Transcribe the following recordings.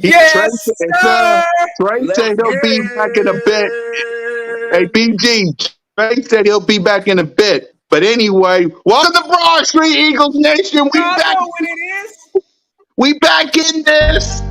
Trey Yes, said, sir. Trey Let's said he'll get be back in a bit. Hey, it. BG, Trey said he'll be back in a bit. But anyway, welcome to Broad Street Eagles Nation. We Y'all back. know what it is. We back in this.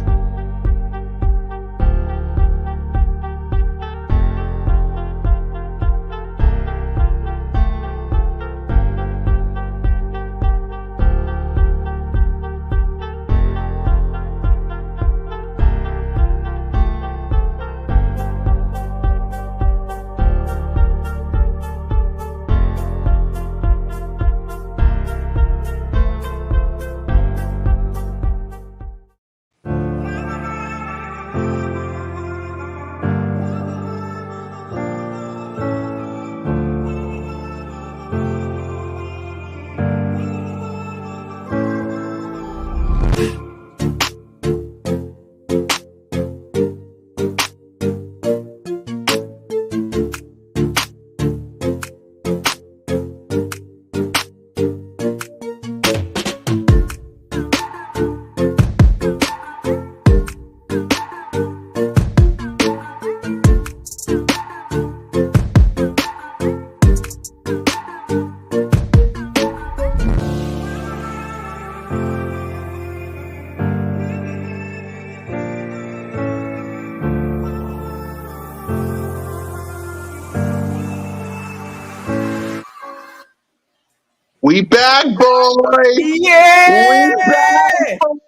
We back, boys. Yeah. We back, boys.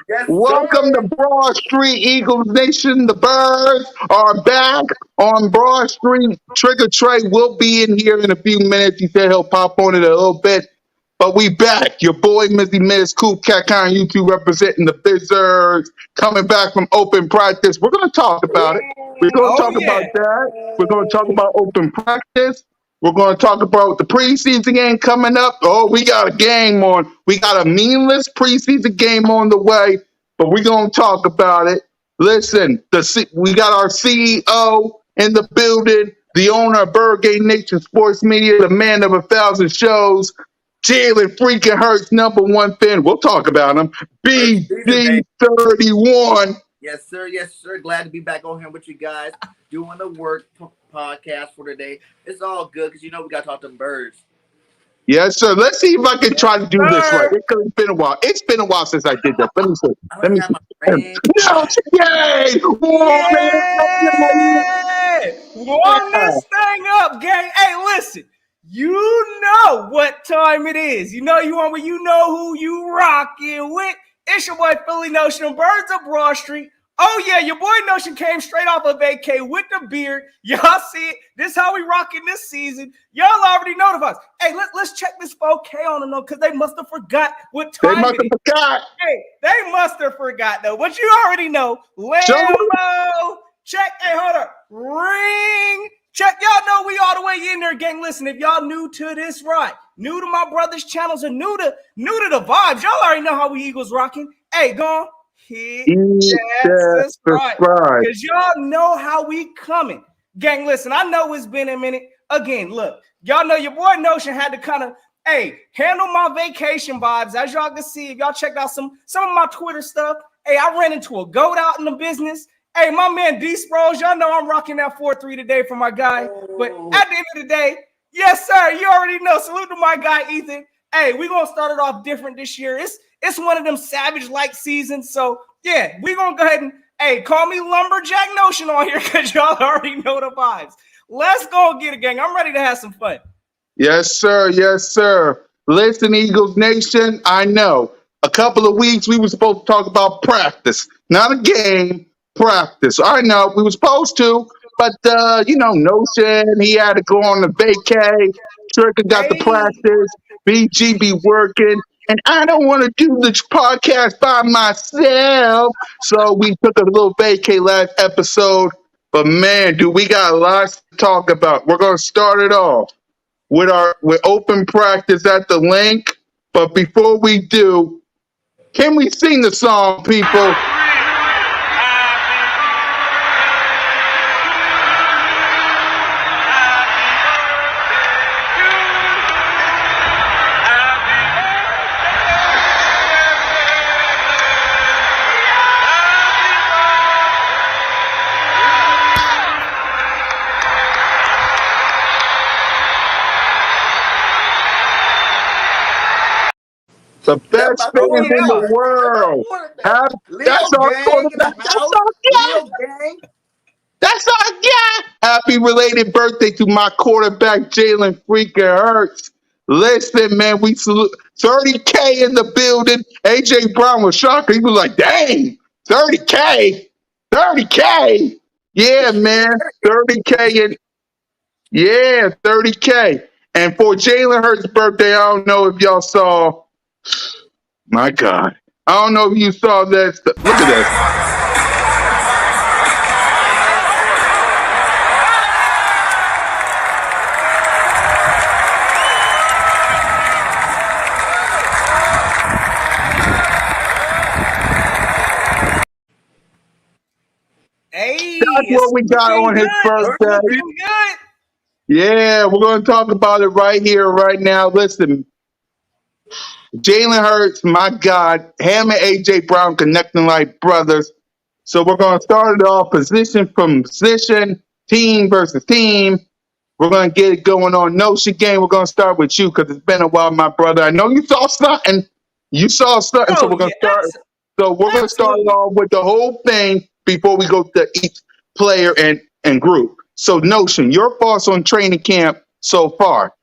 Yes, Welcome sir. to Broad Street Eagles Nation. The Birds are back on Broad Street. Trigger Trey will be in here in a few minutes. He said he'll pop on it a little bit. But we back. Your boy, Mizzy Miz, Coop Cat on YouTube representing the Bizzards, coming back from open practice. We're going to talk about it. We're going to Oh talk about yeah. that. We're going to talk about open practice. We're going to talk about the preseason game coming up. Oh, we got a game on. We got a meaningless preseason game on the way, but we're going to talk about it. Listen, we got our CEO in the building, the owner of BIRDGANG Nation Sports Media, the man of 1,000 shows, Jalen freaking Hurts, #1 fan. We'll talk about him. First season, baby. BG31. Yes, sir. Yes, sir. Glad to be back on here with you guys doing the work podcast for today. It's all good because we got to talk to them birds. Yes, sir. Let's see if I can try to do this right. Sir. It's been a while. It's been a while since I did that. Let me see. I Let already me got see. my ring. No, yay! Yeah. Warm this thing up, gang. Hey, listen. You know what time it is. You know who you rocking with. It's your boy Philly Notion, Birds of Broad Street. Oh yeah, your boy Notion came straight off of vacay with the beard. Y'all see it. This is how we rocking this season. Y'all already know the vibes. Hey, let's check this 4K on them though, because they must have forgot what They time must it have is. forgot. Hey, they must have forgot though. But you already know. Show them. Lambo. Check. Hey, hold up. Ring. Check. Y'all know we all the way in there, gang. Listen, if y'all new to this ride, new to my brother's channels, and new to the vibes, y'all already know how we Eagles rocking. Hey, go on. Hit that subscribe. Because y'all know how we coming. Gang, listen, I know it's been a minute. Again, look, y'all know your boy Notion had to kind of, handle my vacation vibes. As y'all can see, if y'all checked out some of my Twitter stuff, I ran into a goat out in the business. Hey, my man D Sproles, y'all know I'm rocking that 4-3 today for my guy. But at the end of the day, yes, sir, you already know. Salute to my guy, Ethan. Hey, we're going to start it off different this year. It's one of them savage-like seasons. So, yeah, we're going to go ahead and, call me Lumberjack Notion on here because y'all already know the vibes. Let's go get it, gang. I'm ready to have some fun. Yes, sir. Yes, sir. Listen, Eagles Nation, I know. A couple of weeks we were supposed to talk about practice. Not a game, practice. I know we were supposed to, but, Notion, he had to go on the vacay. Trigger got the practice. BG be working. And I don't want to do the podcast by myself. So we took a little vacay last episode. But man, dude, we got lots to talk about. We're going to start it off with open practice at the link. But before we do, can we sing the song, people? The Yep, best our Oh fans in the yeah. quarterback. That's our world. quarterback. Have, that's Leo our gang in quarterback. the house. Leo gang. That's our guy. Happy related birthday to my quarterback, Jalen freaking Hurts. Listen, man, we salute 30K in the building. AJ Brown was shocked. He was like, dang, 30K? 30K? Yeah, man. 30K and yeah, 30K. And for Jalen Hurts' birthday, I don't know if y'all saw, my God. I don't know if you saw that. Look at this. Hey, That's it's what we got looking on his good. It's birthday. looking good. Yeah, we're going to talk about it right here, right now. Listen, Jalen Hurts, my God, him and AJ Brown connecting like brothers. So we're going to start it off position from position, team versus team. We're going to get it going on Notion game. We're going to start with you because it's been a while, my brother. I know you saw something. You saw something, so Oh we're going yeah, to start. So we're going to start it absolutely. off with the whole thing before we go to each player and group. So Notion, your thoughts on training camp so far?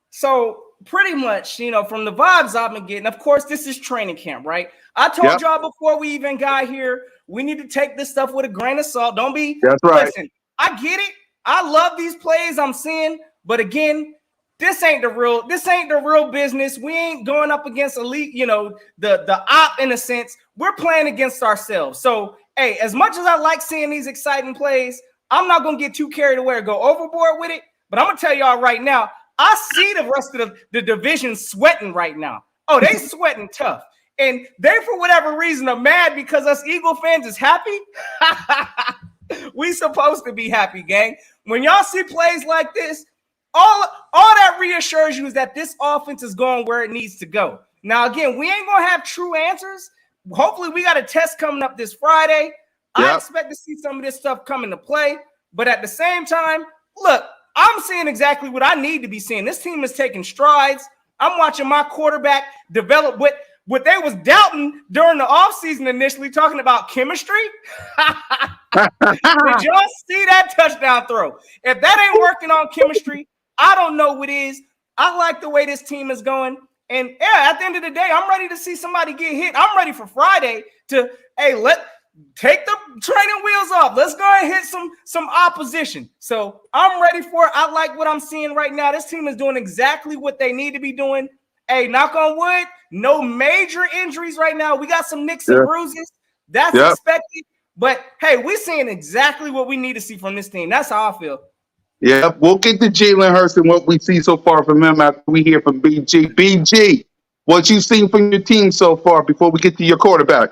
So pretty much, from the vibes I've been getting, of course, this is training camp, right? I told Yep, y'all before we even got here, we need to take this stuff with a grain of salt. Don't be, that's right. listen, I get it. I love these plays I'm seeing, but again, this ain't the real business. We ain't going up against elite, the op in a sense. We're playing against ourselves. So, hey, as much as I like seeing these exciting plays, I'm not gonna get too carried away or go overboard with it. But I'm gonna tell y'all right now, I see the rest of the division sweating right now. Oh, they sweating tough. And they, for whatever reason, are mad because us Eagle fans is happy. We supposed to be happy, gang. When y'all see plays like this, all that reassures you is that this offense is going where it needs to go. Now, again, we ain't gonna have true answers. Hopefully, we got a test coming up this Friday. I Yep, expect to see some of this stuff come into play. But at the same time, look, I'm seeing exactly what I need to be seeing. This team is taking strides. I'm watching my quarterback develop what they was doubting during the offseason initially, talking about chemistry. Did y'all see that touchdown throw? If that ain't working on chemistry, I don't know what is. I like the way this team is going. And yeah, at the end of the day, I'm ready to see somebody get hit. I'm ready for Friday to, hey, take the training wheels off. Let's go and hit some opposition. So I'm ready for it. I like what I'm seeing right now. This team is doing exactly what they need to be doing. Hey, knock on wood, no major injuries right now. We got some nicks and yep, bruises. That's yep. expected. But hey, we're seeing exactly what we need to see from this team. That's how I feel. Yep, we'll get to Jalen Hurts and what we see so far from him after we hear from BG. BG, what you seen from your team so far before we get to your quarterback?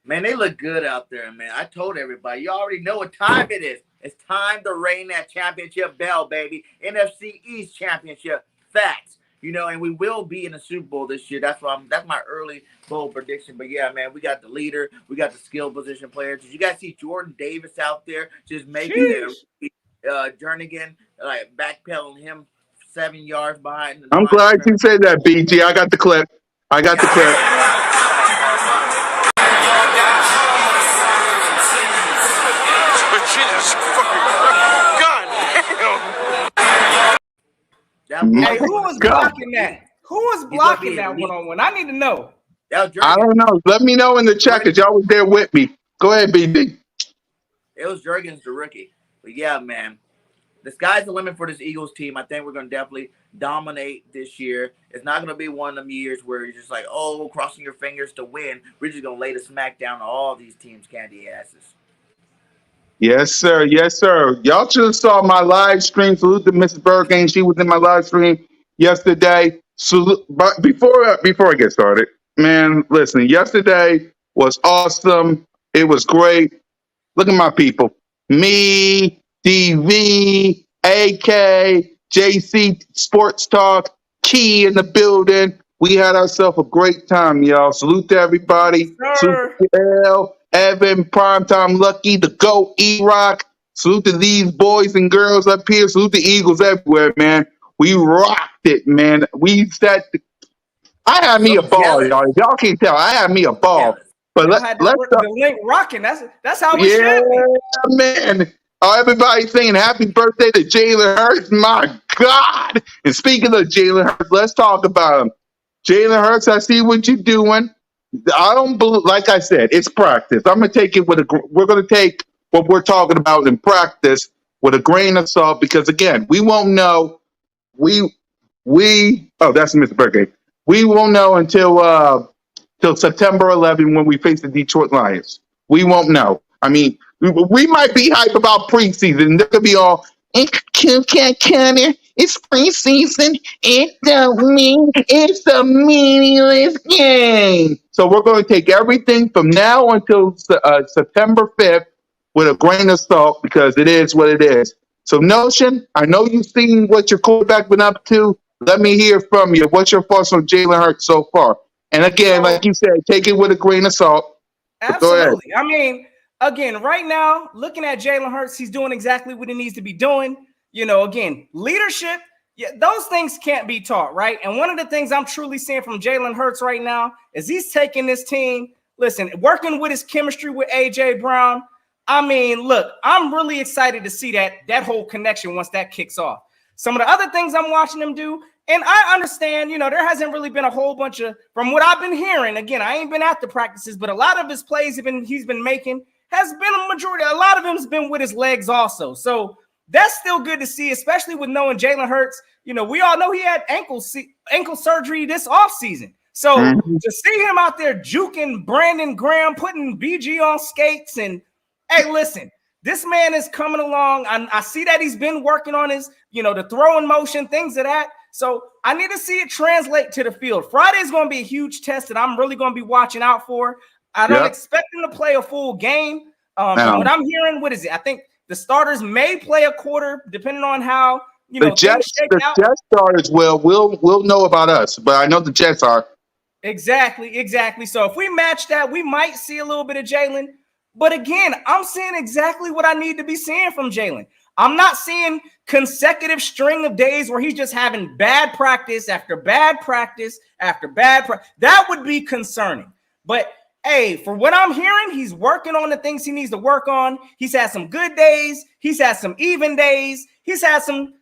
Man, they look good out there, man. I told everybody. You already know what time it is. It's time to ring that championship bell, baby. NFC East championship. Facts. And we will be in the Super Bowl this year. That's my early bold prediction. But yeah, man, we got the leader, we got the skill position players. Did you guys see Jordan Davis out there just making it? Jernigan, like backpedaling him 7 yards behind the I'm line of glad you scrimmage. said that, BG. I got the clip. I got the clip. Jesus fucking God damn. That Hey, boy, who was God, blocking that? Who was he's gonna blocking be that elite. one-on-one? I need to know. That was I Jernigan. don't know. Let me know in the chat because y'all was there with me. Go ahead, BG. It was Jurgens, the rookie. But yeah, man, the sky's the limit for this Eagles team. I think we're going to definitely dominate this year. It's not going to be one of them years where you're just like, oh, crossing your fingers to win. We're just going to lay the smack down on all these teams' candy asses. Yes, sir. Yes, sir. Y'all should have saw my live stream. Salute to Mrs. BIRDGANG. She was in my live stream yesterday. Salute, but before I get started, man, listen. Yesterday was awesome. It was great. Look at my people. Me, DV, AK, JC Sports Talk, Key in the building. We had ourselves a great time, y'all. Salute to everybody. Salute Sir. to L, Evan, Primetime Lucky, the GOAT, E-Rock. Salute to these boys and girls up here. Salute to Eagles everywhere, man. We rocked it, man. We sat I had me So a ball, jealous. y'all. Y'all can't tell. I had me a ball. Jealous. But Y'all had let's the link rocking. That's how it yeah, should be. man. Everybody saying happy birthday to Jalen Hurts. My God. And speaking of Jalen Hurts, let's talk about him. Jalen Hurts, I see what you're doing. I don't believe, like I said, it's practice. I'm gonna take it with we're gonna take what we're talking about in practice with a grain of salt because again, we won't know. We oh, that's Mr. Birthday. We won't know till September 11 when we face the Detroit Lions. We won't know. I mean, we might be hype about preseason. They're gonna be all it's preseason. It don't mean it's a meaningless game. So we're going to take everything from now until September 5th with a grain of salt because it is what it is. So Notion, I know you've seen what your quarterback been up to. Let me hear from you. What's your thoughts on Jalen Hurts so far? And again, So like you said, take it with a grain of salt. But go ahead. absolutely. I mean, again, right now, looking at Jalen Hurts, he's doing exactly what he needs to be doing. You know, again, leadership, yeah, those things can't be taught, right? And one of the things I'm truly seeing from Jalen Hurts right now is he's taking this team, listen, working with his chemistry with A.J. Brown. I mean, look, I'm really excited to see that whole connection once that kicks off. Some of the other things I'm watching him do, and I understand, you know, there hasn't really been a whole bunch of, from what I've been hearing, again, I ain't been at the practices, but a lot of his plays he's been making has been a majority. A lot of them has been with his legs also. So that's still good to see, especially with knowing Jalen Hurts. You know, we all know he had ankle surgery this offseason. So to see him out there juking Brandon Graham, putting BG on skates, and hey, listen, this man is coming along. I see that he's been working on his, you know, the throwing motion, things of that. So I need to see it translate to the field. Friday is going to be a huge test that I'm really going to be watching out for. I don't expect him to play a full game. From what I'm hearing, what is it? I think the starters may play a quarter, depending on how, you know, things shake out. The Jets starters will know about us, but I know the Jets are. Exactly. So if we match that, we might see a little bit of Jalen. But again, I'm seeing exactly what I need to be seeing from Jalen. I'm not seeing consecutive string of days where he's just having bad practice after bad practice after bad practice. That would be concerning. But hey, for what I'm hearing, he's working on the things he needs to work on. He's had some good days. He's had some even days. He's had some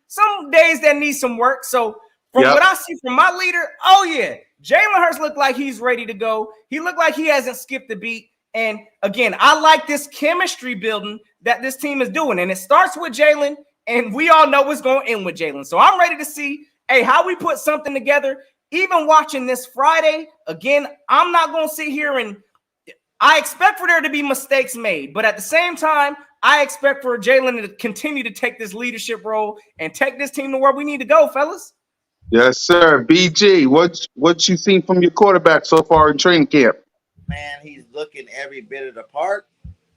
days that need some work. So from what I see from my leader, oh yeah, Jalen Hurts looked like he's ready to go. He looked like he hasn't skipped a beat. And again, I like this chemistry building that this team is doing. And it starts with Jalen, and we all know what's going to end with Jalen. So I'm ready to see, hey, how we put something together. Even watching this Friday, again, I'm not going to sit here and I expect for there to be mistakes made. But at the same time, I expect for Jalen to continue to take this leadership role and take this team to where we need to go, fellas. Yes, sir. BG, what you seen from your quarterback so far in training camp? Man, he's looking every bit of the part.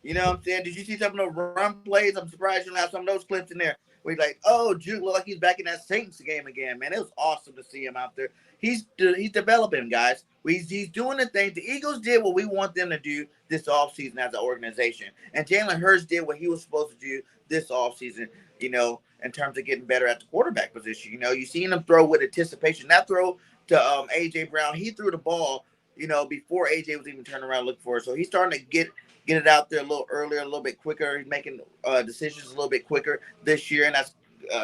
You know what I'm saying? Did you see some of the run plays? I'm surprised you don't have some of those clips in there where he's like, oh, Juke look like he's back in that Saints game again, man. It was awesome to see him out there. He's developing, guys. He's doing the thing. The Eagles did what we want them to do this offseason as an organization. And Jalen Hurts did what he was supposed to do this offseason, you know, in terms of getting better at the quarterback position. You know, you seen him throw with anticipation. That throw to A.J. Brown, he threw the ball, you know, before A.J. was even turning around looking for it. So he's starting to get it out there a little earlier, a little bit quicker. He's making decisions a little bit quicker this year, and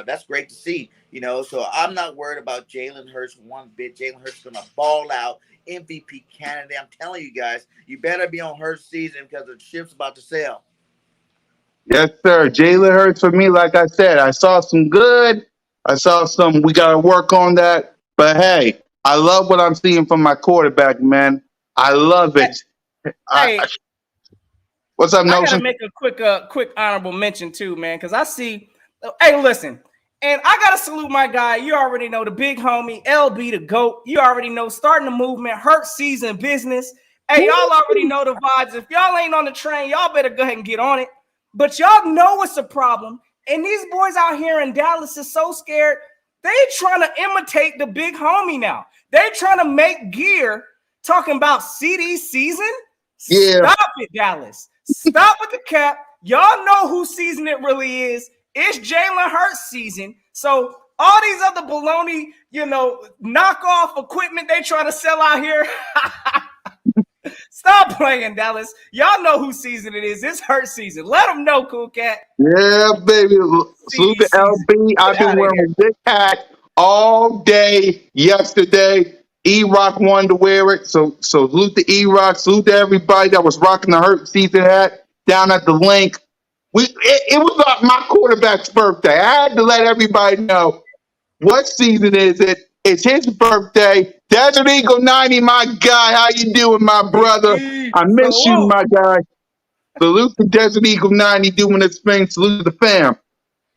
that's great to see, you know. So I'm not worried about Jalen Hurts one bit. Jalen Hurts is going to ball out, MVP candidate. I'm telling you guys, you better be on Hurts season because the ship's about to sail. Yes, sir. Jalen Hurts for me, like I said, I saw some good. I saw some, we got to work on that. But hey, I love what I'm seeing from my quarterback, man. I love it. Hey, what's up, I Notion? gotta make a quick honorable mention too, man, because I see. Hey, listen, and I gotta salute my guy. You already know the big homie, LB the GOAT. You already know starting the movement, Hurts season business. Hey, y'all already know the vibes. If y'all ain't on the train, y'all better go ahead and get on it. But y'all know it's a problem, and these boys out here in Dallas is so scared. They trying to imitate the big homie now. They trying to make gear talking about CD season. Yeah. Stop it, Dallas. Stop with the cap. Y'all know whose season it really is. It's Jalen Hurts season. So all these other baloney, knockoff equipment they trying to sell out here. Stop playing, Dallas. Y'all know whose season it is. It's Hurt season. Let them know, Cool Cat. Yeah, baby. Salute to LB. I've been wearing this hat all day yesterday. E-Rock wanted to wear it. So salute to E-Rock. Salute to everybody that was rocking the Hurt season hat down at the link. It was my quarterback's birthday. I had to let everybody know what season is it. It's his birthday. Desert Eagle 90, my guy. How you doing, my brother? I miss you, my guy. Salute to Desert Eagle 90 doing his thing. Salute to the fam.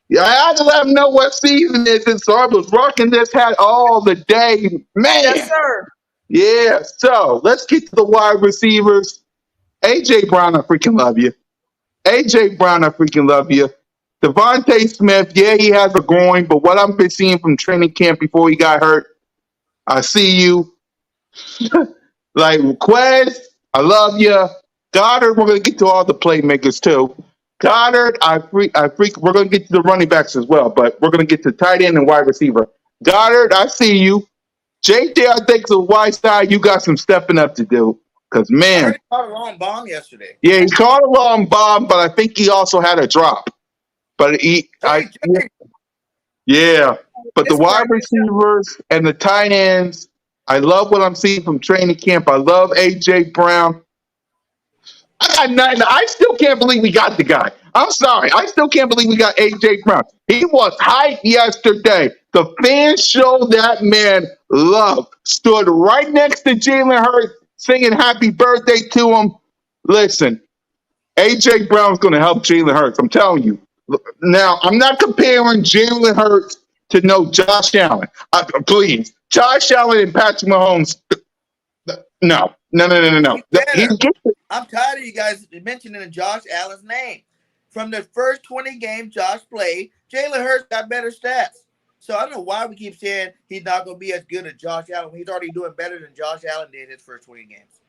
Yeah, I had to let him know what season it is. So I was rocking this hat all the day. Man. Yes, sir. Yeah, so let's get to the wide receivers. A.J. Brown, I freaking love you. A.J. Brown, I freaking love you. Devontae Smith, yeah, he has a groin, but what I've been seeing from training camp before he got hurt, I see you. Like, Quez, I love you. Goddard, we're going to get to all the playmakers, too. Goddard, we're going to get to the running backs as well, but we're going to get to tight end and wide receiver. Goddard, I see you. JJ, I think the wide side, you got some stepping up to do. Because, man. I heard he caught a long bomb yesterday. Yeah, he caught a long bomb, but I think he also had a drop. But yeah. But the wide receivers and the tight ends, I love what I'm seeing from training camp. I love A.J. Brown. I got nothing. I still can't believe we got the guy. I'm sorry. I still can't believe we got A.J. Brown. He was hyped yesterday. The fans showed that man love. Stood right next to Jalen Hurts, singing happy birthday to him. Listen, A.J. Brown's going to help Jalen Hurts. I'm telling you. Now, I'm not comparing Jalen Hurts to no Josh Allen. Please. Josh Allen and Patrick Mahomes. No. I'm tired of you guys mentioning Josh Allen's name. From the first 20 games Josh played, Jalen Hurts got better stats. So I don't know why we keep saying he's not going to be as good as Josh Allen. He's already doing better than Josh Allen did his first 20 games.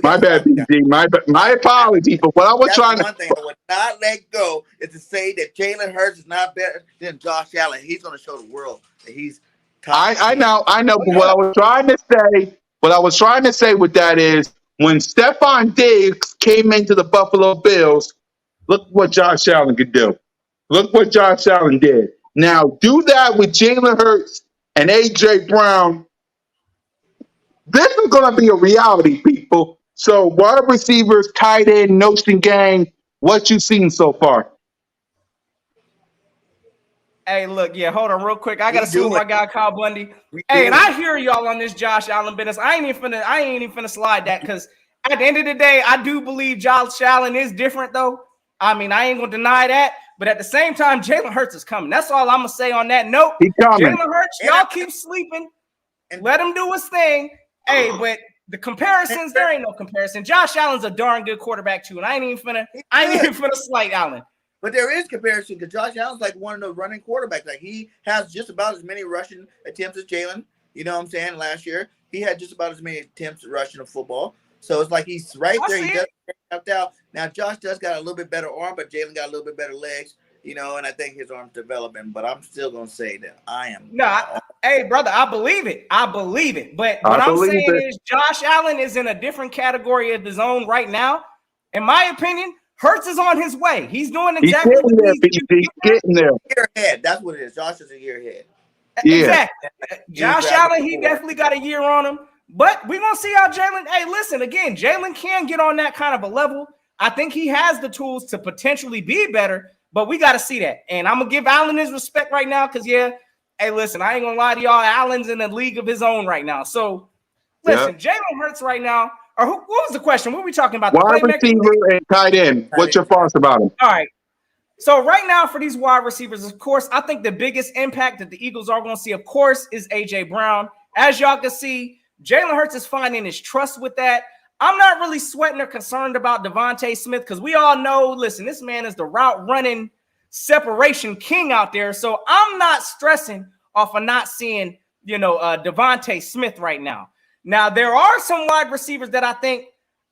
My bad, BG. My apology. But what I was trying to... One thing I would not let go is to say that Jalen Hurts is not better than Josh Allen. He's going to show the world that he's top. I know. But what I was trying to say with that is when Stephon Diggs came into the Buffalo Bills, look what Josh Allen could do. Look what Josh Allen did. Now, do that with Jalen Hurts and A.J. Brown. This is going to be a reality, people. So, wide receivers, tight end, Notion gang, what you seen so far? Hey, look, hold on real quick. I got to see my guy, Kyle Bundy. Hey, and I hear y'all on this Josh Allen business. I ain't even finna slide that because at the end of the day, I do believe Josh Allen is different, though. I mean, I ain't going to deny that. But at the same time, Jalen Hurts is coming. That's all I'm going to say on that note. Jalen Hurts, y'all keep sleeping and let him do his thing. Hey, but the comparisons, there ain't no comparison. Josh Allen's a darn good quarterback, too. And I ain't even finna slight Allen. But there is comparison because Josh Allen's like one of the running quarterbacks. Like he has just about as many rushing attempts as Jalen. You know what I'm saying? Last year, he had just about as many attempts at rushing of football. So it's like he's right there. He does help out. Now Josh does got a little bit better arm, but Jalen got a little bit better legs. You know, and I think his arm's developing. But I'm still gonna say that I am. Hey, brother, I believe it. But what I'm saying is Josh Allen is in a different category of his own right now. In my opinion, Hurts is on his way. He's doing exactly what he's getting there. A year ahead. That's what it is. Josh is a year ahead. Yeah. Exactly. Josh Allen, he definitely got a year on him. But we're going to see how Jalen – hey, listen, again, Jalen can get on that kind of a level. I think he has the tools to potentially be better, but we got to see that. And I'm going to give Allen his respect right now because, hey, listen, I ain't going to lie to y'all. Allen's in a league of his own right now. So, listen, Jalen Hurts right now – or what was the question? What were we talking about? Wide receiver and tight end. What's your thoughts about him? All right. So right now for these wide receivers, of course, I think the biggest impact that the Eagles are going to see, of course, is A.J. Brown. As y'all can see, Jalen Hurts is finding his trust with that. I'm not really sweating or concerned about Devontae Smith because we all know, listen, this man is the route running separation king out there. So I'm not stressing off of not seeing, Devontae Smith right now. Now, there are some wide receivers that I think,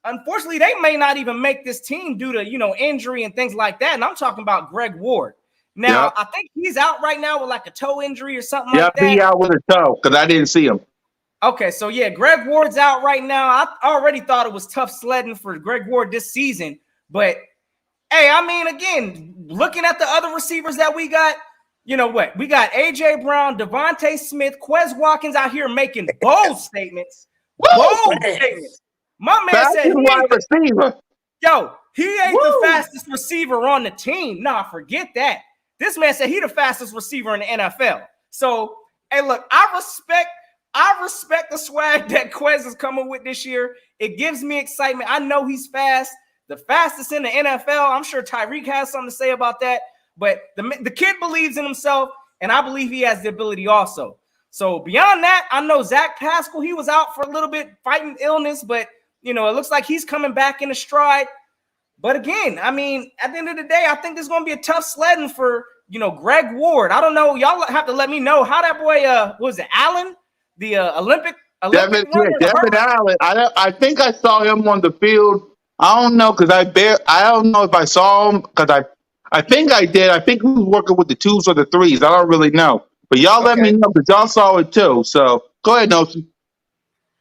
unfortunately, they may not even make this team due to, injury and things like that. And I'm talking about Greg Ward. Now, Yep. I think he's out right now with like a toe injury or something Yep. like that. He out with a toe because I didn't see him. Okay, so yeah, Greg Ward's out right now. I already thought it was tough sledding for Greg Ward this season. But, hey, I mean, again, looking at the other receivers that we got, you know what? We got A.J. Brown, Devontae Smith, Quez Watkins out here making bold statements. Bold statements. My man Fastest said he wide ain't receiver. he ain't the fastest receiver on the team. Nah, forget that. This man said he the fastest receiver in the NFL. So, hey, look, I respect the swag that Quez is coming with this year. It gives me excitement. I know he's fast, the fastest in the NFL. I'm sure Tyreek has something to say about that. But the kid believes in himself, and I believe he has the ability also. So beyond that, I know Zach Pascal, he was out for a little bit fighting illness, but, you know, it looks like he's coming back in a stride. But again, I mean, at the end of the day, I think there's going to be a tough sledding for, you know, Greg Ward. I don't know. Y'all have to let me know how that boy, what was it, Allen? The Olympic Devin runner. Allen. I think I saw him on the field. I don't know because I don't know if I saw him because I think I did. I think he was working with the twos or the threes. I don't really know. But y'all let me know because y'all saw it too. So go ahead, Notion.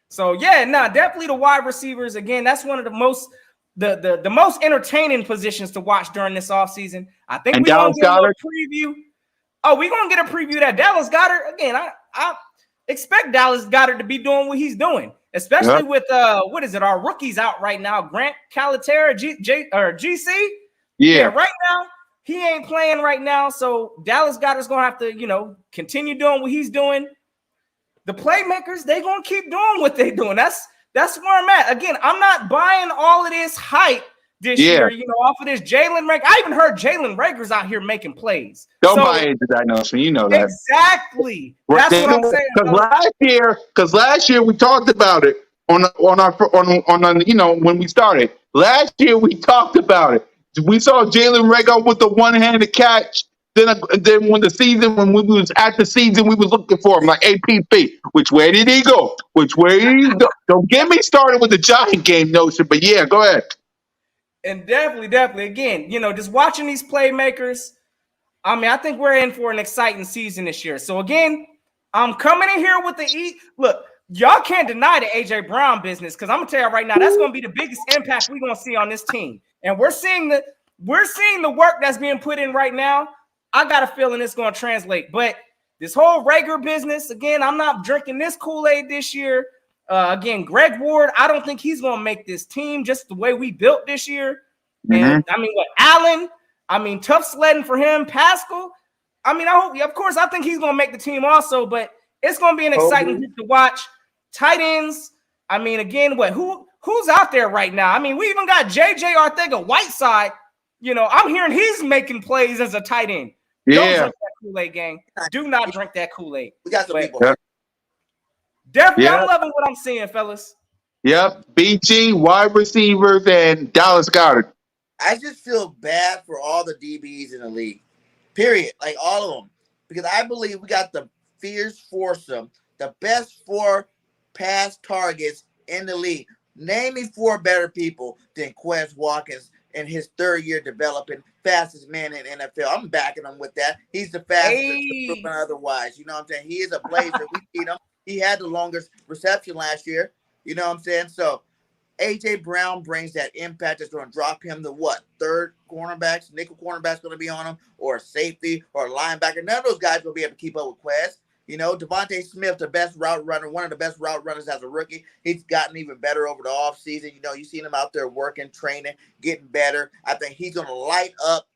So yeah, definitely the wide receivers. Again, that's one of the most the most entertaining positions to watch during this offseason. I think we're gonna get a little preview. Oh, we're gonna get a preview of that Dallas Goedert. Again, I expect Dallas Goedert to be doing what he's doing, especially with what is it? Our rookies out right now. Grant Calaterra, GC. Yeah, right now he ain't playing right now. So Dallas Goedert's gonna have to, you know, continue doing what he's doing. The playmakers, they gonna keep doing what they're doing. That's where I'm at. Again, I'm not buying all of this hype this year, you know, off of this Jalen Rager. I even heard Jalen Rager's out here making plays. Don't buy into that notion. You know that. Exactly. That's what I'm saying. Because last year we talked about it on you know, when we started. Last year we talked about it. We saw Jalen Rager with the one-handed catch. Then when we was at the season, we was looking for him like APP. Which way did he go? Which way did he go? Don't get me started with the Giant game notion, but yeah, go ahead. And definitely, again, you know, just watching these playmakers, I mean, I think we're in for an exciting season this year. So again, I'm coming in here with the look, y'all can't deny the AJ Brown business because I'm gonna tell you right now, that's gonna be the biggest impact we're gonna see on this team. And we're seeing the work that's being put in right now. I got a feeling it's gonna translate. But this whole Rager business, again, I'm not drinking this Kool-Aid this year. Again, Greg Ward, I don't think he's going to make this team just the way we built this year. And I mean, Allen, I mean, tough sledding for him. Pascal, I mean, of course, I think he's going to make the team also, but it's going to be an exciting group to watch. Tight ends, I mean, again, who's out there right now? I mean, we even got J.J. Arcega-Whiteside. You know, I'm hearing he's making plays as a tight end. Don't drink that Kool-Aid, gang. Do not drink that Kool-Aid. We got some people. Definitely, I'm loving what I'm seeing, fellas. Yep, BG, wide receivers, and Dallas Goedert. I just feel bad for all the DBs in the league, period. Like all of them. Because I believe we got the fierce foursome, the best 4 pass targets in the league. Name me 4 better people than Quez Watkins in his 3rd year developing fastest man in the NFL. I'm backing him with that. He's the fastest otherwise. You know what I'm saying? He is a blazer. We beat him. He had the longest reception last year. You know what I'm saying? So A.J. Brown brings that impact that's going to drop him to what? 3rd cornerbacks, nickel cornerbacks going to be on him, or a safety, or a linebacker. None of those guys will be able to keep up with Quez. You know, Devontae Smith, the best route runner, one of the best route runners as a rookie. He's gotten even better over the offseason. You know, you seen him out there working, training, getting better. I think he's going to light up,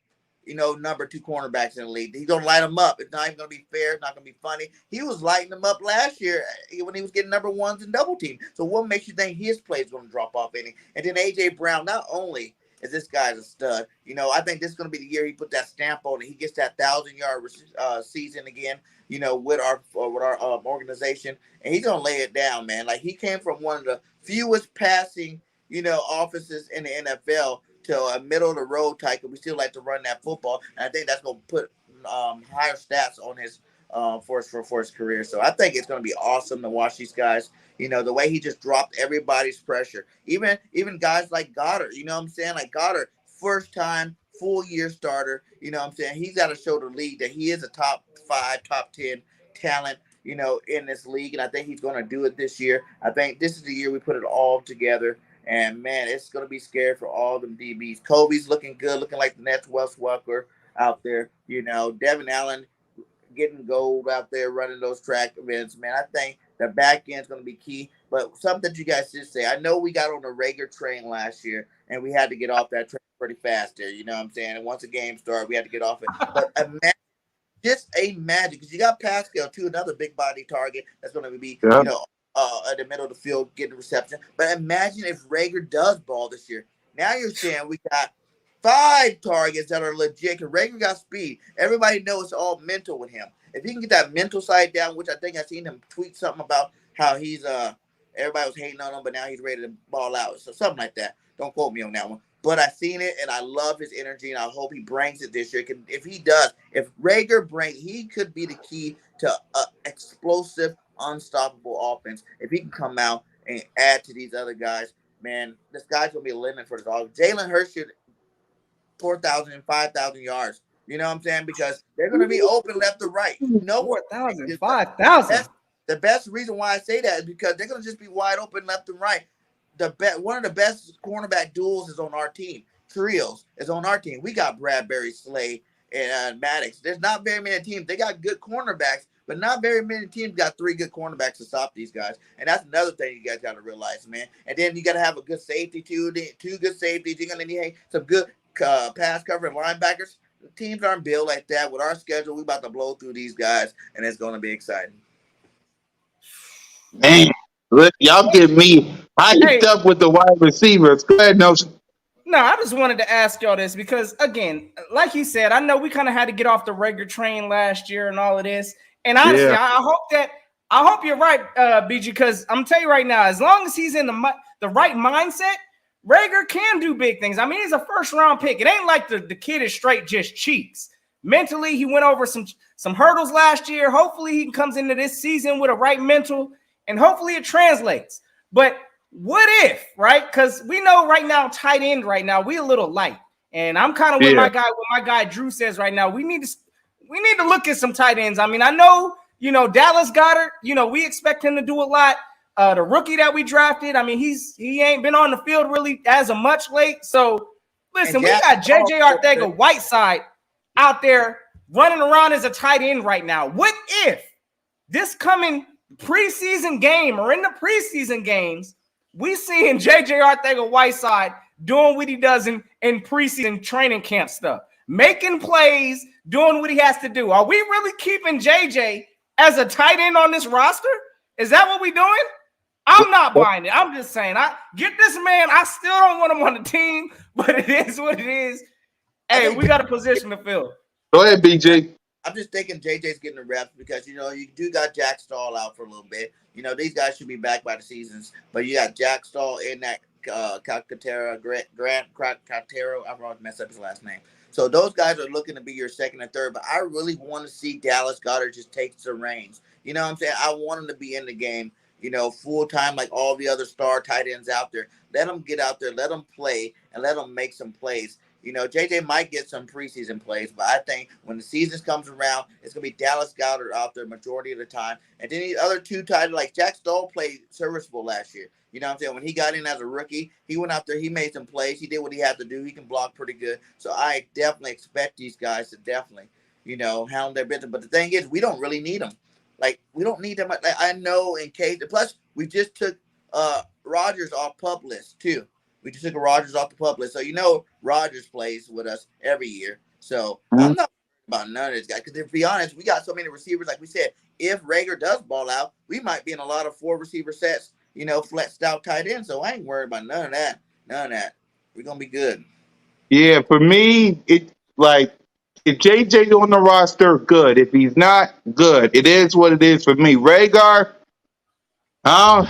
you know, number 2 cornerbacks in the league. He's going to light them up. It's not even going to be fair. It's not going to be funny. He was lighting them up last year when he was getting number 1s in double team. So what makes you think his play is going to drop off any? And then A.J. Brown, not only is this guy's a stud, you know, I think this is going to be the year he put that stamp on it. He gets that 1,000-yard season again, you know, with our organization. And he's going to lay it down, man. Like, he came from one of the fewest passing, you know, offenses in the NFL to a middle-of-the-road type, because we still like to run that football. And I think that's going to put higher stats on his for his career. So I think it's going to be awesome to watch these guys. You know, the way he just dropped everybody's pressure. Even guys like Goddard, you know what I'm saying? Like Goddard, first time full year starter. You know what I'm saying? He's got to show the league that he is a top 5, top 10 talent, in this league. And I think he's going to do it this year. I think this is the year we put it all together. And, man, it's going to be scary for all them DBs. Kobe's looking good, looking like the next Wes Welker out there. Devin Allen getting gold out there running those track events, man. I think the back end is going to be key. But something that you guys should say, I know we got on the Rager train last year, and we had to get off that train pretty fast there. You know what I'm saying? And once the game started, we had to get off it. But just a magic, because you got Pascal, too, another big body target that's going to be, at the middle of the field getting reception. But imagine if Rager does ball this year. Now you're saying we got 5 targets that are legit. Because Rager got speed. Everybody knows it's all mental with him. If he can get that mental side down, which I think I seen him tweet something about how he's everybody was hating on him, but now he's ready to ball out. So something like that. Don't quote me on that one. But I seen it, and I love his energy, and I hope he brings it this year. If he does, if Rager brings, he could be the key to explosive, unstoppable offense. If he can come out and add to these other guys, man, this guy's going to be a limit for the Dogs. Jalen Hurts should 4,000 and 5,000 yards. You know what I'm saying? Because they're going to be open left to right. 4,000, 5,000. The best reason why I say that is because they're going to just be wide open left and right. One of the best cornerback duels is on our team. Trios is on our team. We got Bradbury, Slay, and Maddox. There's not very many teams. They got good cornerbacks, but not very many teams got 3 good cornerbacks to stop these guys. And that's another thing you guys got to realize, man. And then you got to have a good safety, too. 2 good safeties. You're going to need some good pass covering linebackers. The teams aren't built like that. With our schedule, we about to blow through these guys, and it's going to be exciting. Man, look, y'all get me hyped up with the wide receivers. Go ahead, Notion. No, I just wanted to ask y'all this because, again, like you said, I know we kind of had to get off the Rager train last year and all of this. And honestly, I hope you're right, BG, because I'm telling you right now, as long as he's in the right mindset, Rager can do big things. I mean, he's a first-round pick. It ain't like the kid is straight just cheeks. Mentally, he went over some hurdles last year. Hopefully, he comes into this season with a right mental, and hopefully it translates. But what if, right? Because we know right now, tight end right now, we a little light. And I'm kind of with my guy Drew says right now, we need to look at some tight ends. I mean, I know, Dallas Goedert, we expect him to do a lot. The rookie that we drafted, I mean, he ain't been on the field really as a much late. So listen, we got JJ Arcega-Whiteside out there running around as a tight end right now. What if this coming preseason game or in the preseason games, we seeing JJ Arcega-Whiteside doing what he does in preseason training camp stuff, making plays, doing what he has to do? Are we really keeping JJ as a tight end on this roster? Is that what we doing? I'm not buying it. I'm just saying, I get this man. I still don't want him on the team, but it is what it is. Hey, we got a position to fill. Go ahead, BJ. I'm just thinking JJ's getting the reps because, you do got Jack Stahl out for a little bit. These guys should be back by the seasons, but you got Jack Stahl in that Calcaterra, Grant Calcaterra. I probably messed up his last name. So those guys are looking to be your second and third, but I really want to see Dallas Goedert just take the reins. You know what I'm saying? I want him to be in the game, full time like all the other star tight ends out there. Let him get out there, let him play, and let him make some plays. JJ might get some preseason plays, but I think when the season comes around, it's going to be Dallas Goedert out there majority of the time. And then the other 2 tight ends, like Jack Stahl played serviceable last year. You know what I'm saying? When he got in as a rookie, he went out there, he made some plays. He did what he had to do. He can block pretty good. So I definitely expect these guys to definitely, handle their business. But the thing is, we don't really need them. Like, we don't need them. Like, I know in case. Plus, we just took Rodgers off PUP list, too. We just took Rodgers off the PUP list. So, Rodgers plays with us every year. So, I'm not about none of this guy. Because to be honest, we got so many receivers. Like we said, if Rager does ball out, we might be in a lot of 4 receiver sets, flexed out tight end. So, I ain't worried about none of that. None of that. We're going to be good. Yeah, for me, if JJ's on the roster, good. If he's not, good. It is what it is for me. Rager,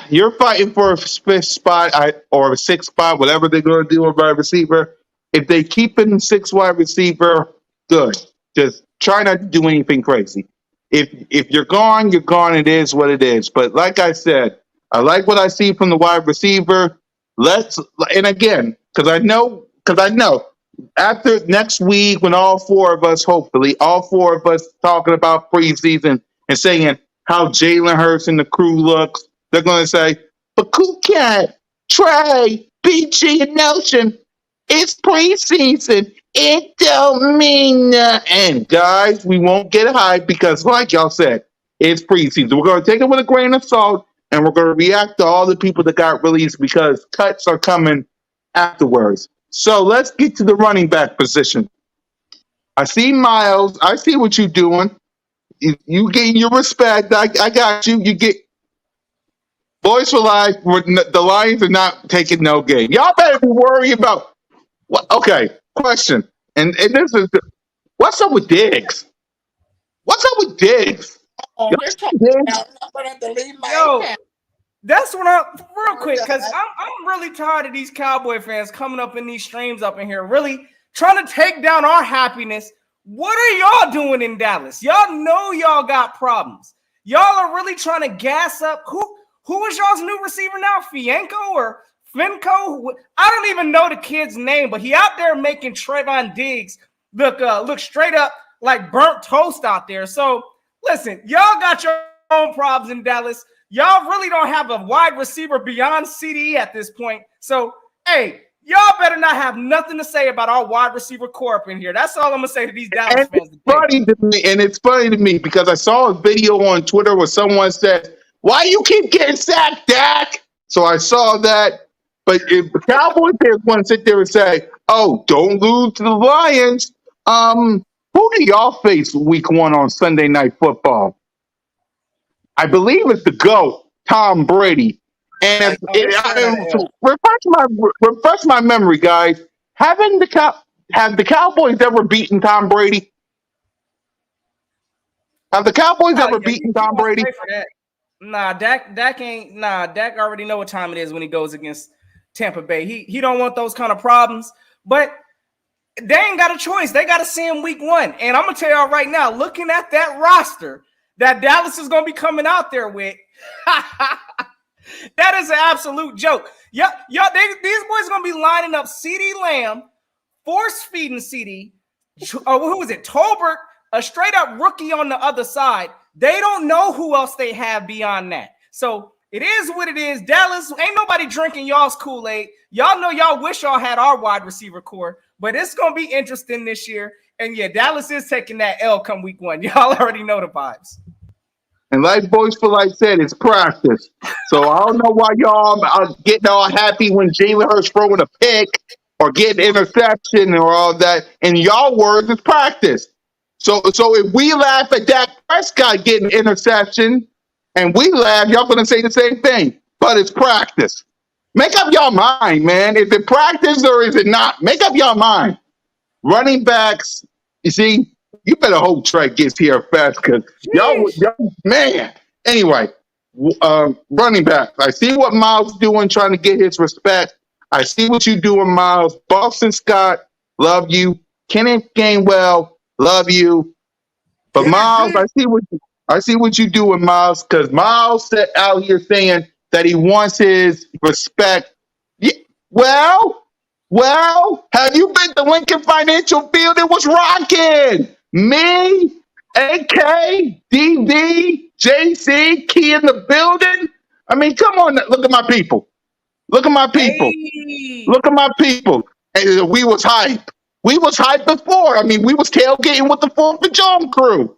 you're fighting for a 5th spot or a 6th spot, whatever they're going to do with wide receiver. If they keep him 6 wide receiver, good. Just try not to do anything crazy. If you're gone, you're gone. It is what it is. But like I said, I like what I see from the wide receiver. And again, because I know after next week, when all four of us, hopefully, all four of us talking about preseason and saying how Jalen Hurts and the crew looks, they're going to say, but Cat, Trey, BG, and Notion, it's preseason. It don't mean nothing. And guys, we won't get hyped because, like y'all said, it's preseason. We're going to take it with a grain of salt and we're going to react to all the people that got released because cuts are coming afterwards. So let's get to the running back position. I see Miles. I see what you're doing. You getting your respect. I got you. You get boys for life. The Lions are not taking no game. Y'all better be worried about. What? Okay, question. And this is what's up with Diggs? What's up with Diggs? Oh, Y'all they're see talking Diggs? about I'm gonna delete my Yo, account. that's what I'm real quick because I'm really tired of these Cowboy fans coming up in these streams up in here, really trying to take down our happiness. What are y'all doing in Dallas? Y'all know y'all got problems. Y'all are really trying to gas up. Who is y'all's new receiver now? Fienko or Finco? I don't even know the kid's name, but he out there making Trayvon Diggs look straight up like burnt toast out there. So listen, y'all got your own problems in Dallas. Y'all really don't have a wide receiver beyond CD at this point. So, hey, y'all better not have nothing to say about our wide receiver core up in here. That's all I'm going to say to these Dallas fans today. It's funny to me because I saw a video on Twitter where someone said, "Why you keep getting sacked, Dak?" So I saw that. But if the Cowboys fans want to sit there and say, "Oh, don't lose to the Lions," who do y'all face week 1 on Sunday Night Football? I believe it's the GOAT, Tom Brady. And refresh my memory, guys. Have the Cowboys ever beaten Tom Brady? Have the Cowboys ever beaten Tom Brady? Nah, Dak ain't. Nah, Dak already know what time it is when he goes against Tampa Bay. He don't want those kind of problems. But they ain't got a choice. They got to see him week 1. And I'm gonna tell y'all right now, looking at that roster that Dallas is gonna be coming out there with, that is an absolute joke. These boys gonna be lining up CeeDee Lamb, force feeding CeeDee. Who is it? Tolbert, a straight up rookie on the other side. They don't know who else they have beyond that. So it is what it is. Dallas, ain't nobody drinking y'all's Kool-Aid. Y'all know y'all wish y'all had our wide receiver core, but it's going to be interesting this year. And yeah, Dallas is taking that L come week 1. Y'all already know the vibes. And like Boys for Life said, it's practice. So I don't know why y'all are getting all happy when Jalen Hurts throwing a pick or getting interception or all that. In y'all words, it's practice. So if we laugh at Dak Prescott getting interception and we laugh, y'all going to say the same thing. But it's practice. Make up your mind, man. Is it practice or is it not? Make up your mind. Running backs, you see, you better hope Trey gets here fast because y'all, man. Anyway, running backs. I see what Miles is doing, trying to get his respect. I see what you're doing, Miles. Boston Scott, love you. Kenneth Gainwell, love you. But Miles, I see what you doing, Miles, because Miles set out here saying that he wants his respect. Yeah, well, have you been to Lincoln Financial Field? It was rocking. Me, AK, DD, JC, Key in the building. I mean, come on, look at my people. Look at my people. Hey. Look at my people. And we was hype. We was hype before. I mean, we was tailgating with the 4th of July crew.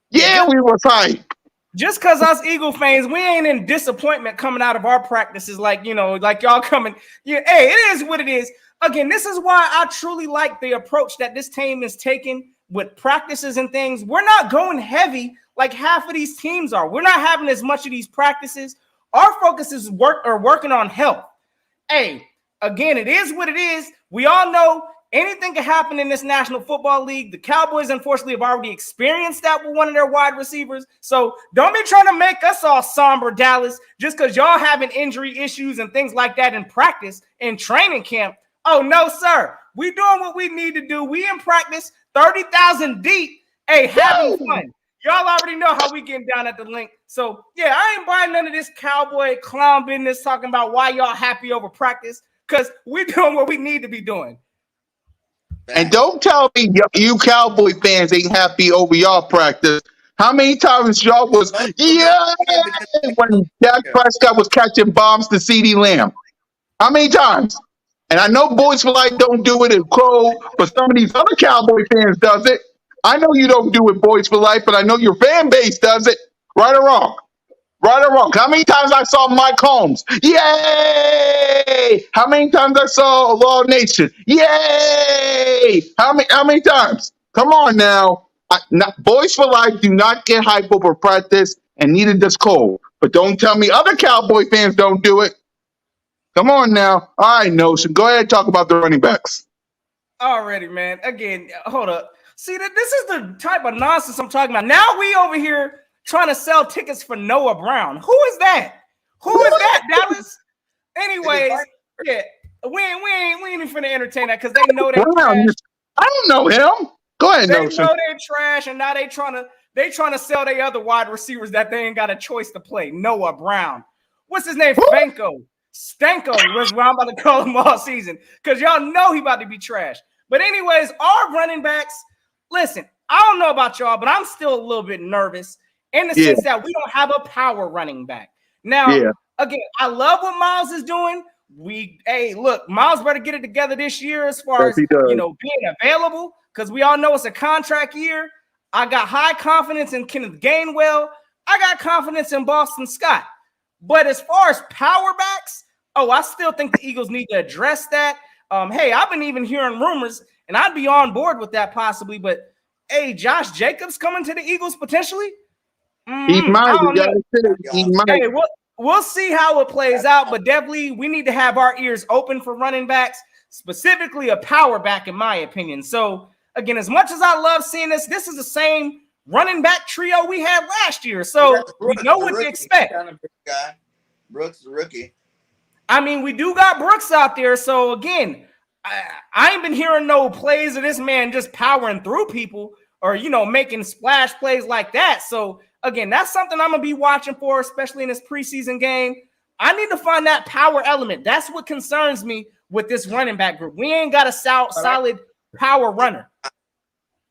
Yeah, we was hype. Just because us Eagle fans, we ain't in disappointment coming out of our practices like y'all coming. Yeah, hey, it is what it is. Again, this is why I truly like the approach that this team is taking with practices and things. We're not going heavy like half of these teams are. We're not having as much of these practices. Our focus is working on health. Hey, again, it is what it is. We all know anything can happen in this National Football League. The Cowboys, unfortunately, have already experienced that with one of their wide receivers. So don't be trying to make us all somber, Dallas, just because y'all having injury issues and things like that in practice, in training camp. Oh, no, sir. We doing what we need to do. We in practice, 30,000 deep. Hey, having fun. Y'all already know how we getting down at the link. So, yeah, I ain't buying none of this cowboy clown business talking about why y'all happy over practice because we doing what we need to be doing. And Facts. don't tell me you Cowboy fans ain't happy over y'all practice. How many times y'all was, Most of them yeah, are because when Dak yeah. Prescott was catching bombs to CeeDee Lamb? How many times? And I know Boys for Life don't do it in Crow, but some of these other Cowboy fans does it. I know you don't do it, Boys for Life, but I know your fan base does it. Right or wrong? Right or wrong? How many times I saw Mike Holmes? Yay! How many times I saw Law Nation? Yay! How many times? Come on now. Boys for Life do not get hype over practice, and neither does Cole. But don't tell me other Cowboy fans don't do it. Come on now. All right, Notion. Go ahead and talk about the running backs. Already, man. Again, hold up. See, this is the type of nonsense I'm talking about. Now we over here trying to sell tickets for Noah Brown. Who is that? Who is that, Dallas? Anyways, yeah, we ain't even finna entertain that because they know they Brown, trash. I don't know him. Go ahead, They Notion. know they trash, and now they trying to sell their other wide receivers that they ain't got a choice to play. Noah Brown. What's his name? Fanko. Stanko was what I'm about to call him all season because y'all know he about to be trash. But anyways, our running backs, listen, I don't know about y'all, but I'm still a little bit nervous in the Yeah, sense that we don't have a power running back. Now, yeah. again, I love what Miles is doing. Hey, look, Miles better get it together this year as far Yes, as, he does. being available because we all know it's a contract year. I got high confidence in Kenneth Gainwell. I got confidence in Boston Scott. But as far as power backs, I still think the Eagles need to address that. Hey, I've been even hearing rumors, and I'd be on board with that possibly. But hey, Josh Jacobs coming to the Eagles potentially? He might. I You don't know. gotta say he might. Hey, we'll see how it plays out. But definitely, we need to have our ears open for running backs, specifically a power back, in my opinion. So again, as much as I love seeing this is the same running back trio we had last year. So we Brooks, know the what to rookie. expect. Kind of big guy. Brooks, the rookie. I mean, we do got Brooks out there. So again, I ain't been hearing no plays of this man just powering through people or, making splash plays like that. So again, that's something I'm going to be watching for, especially in this preseason game. I need to find that power element. That's what concerns me with this running back group. We ain't got a solid power runner.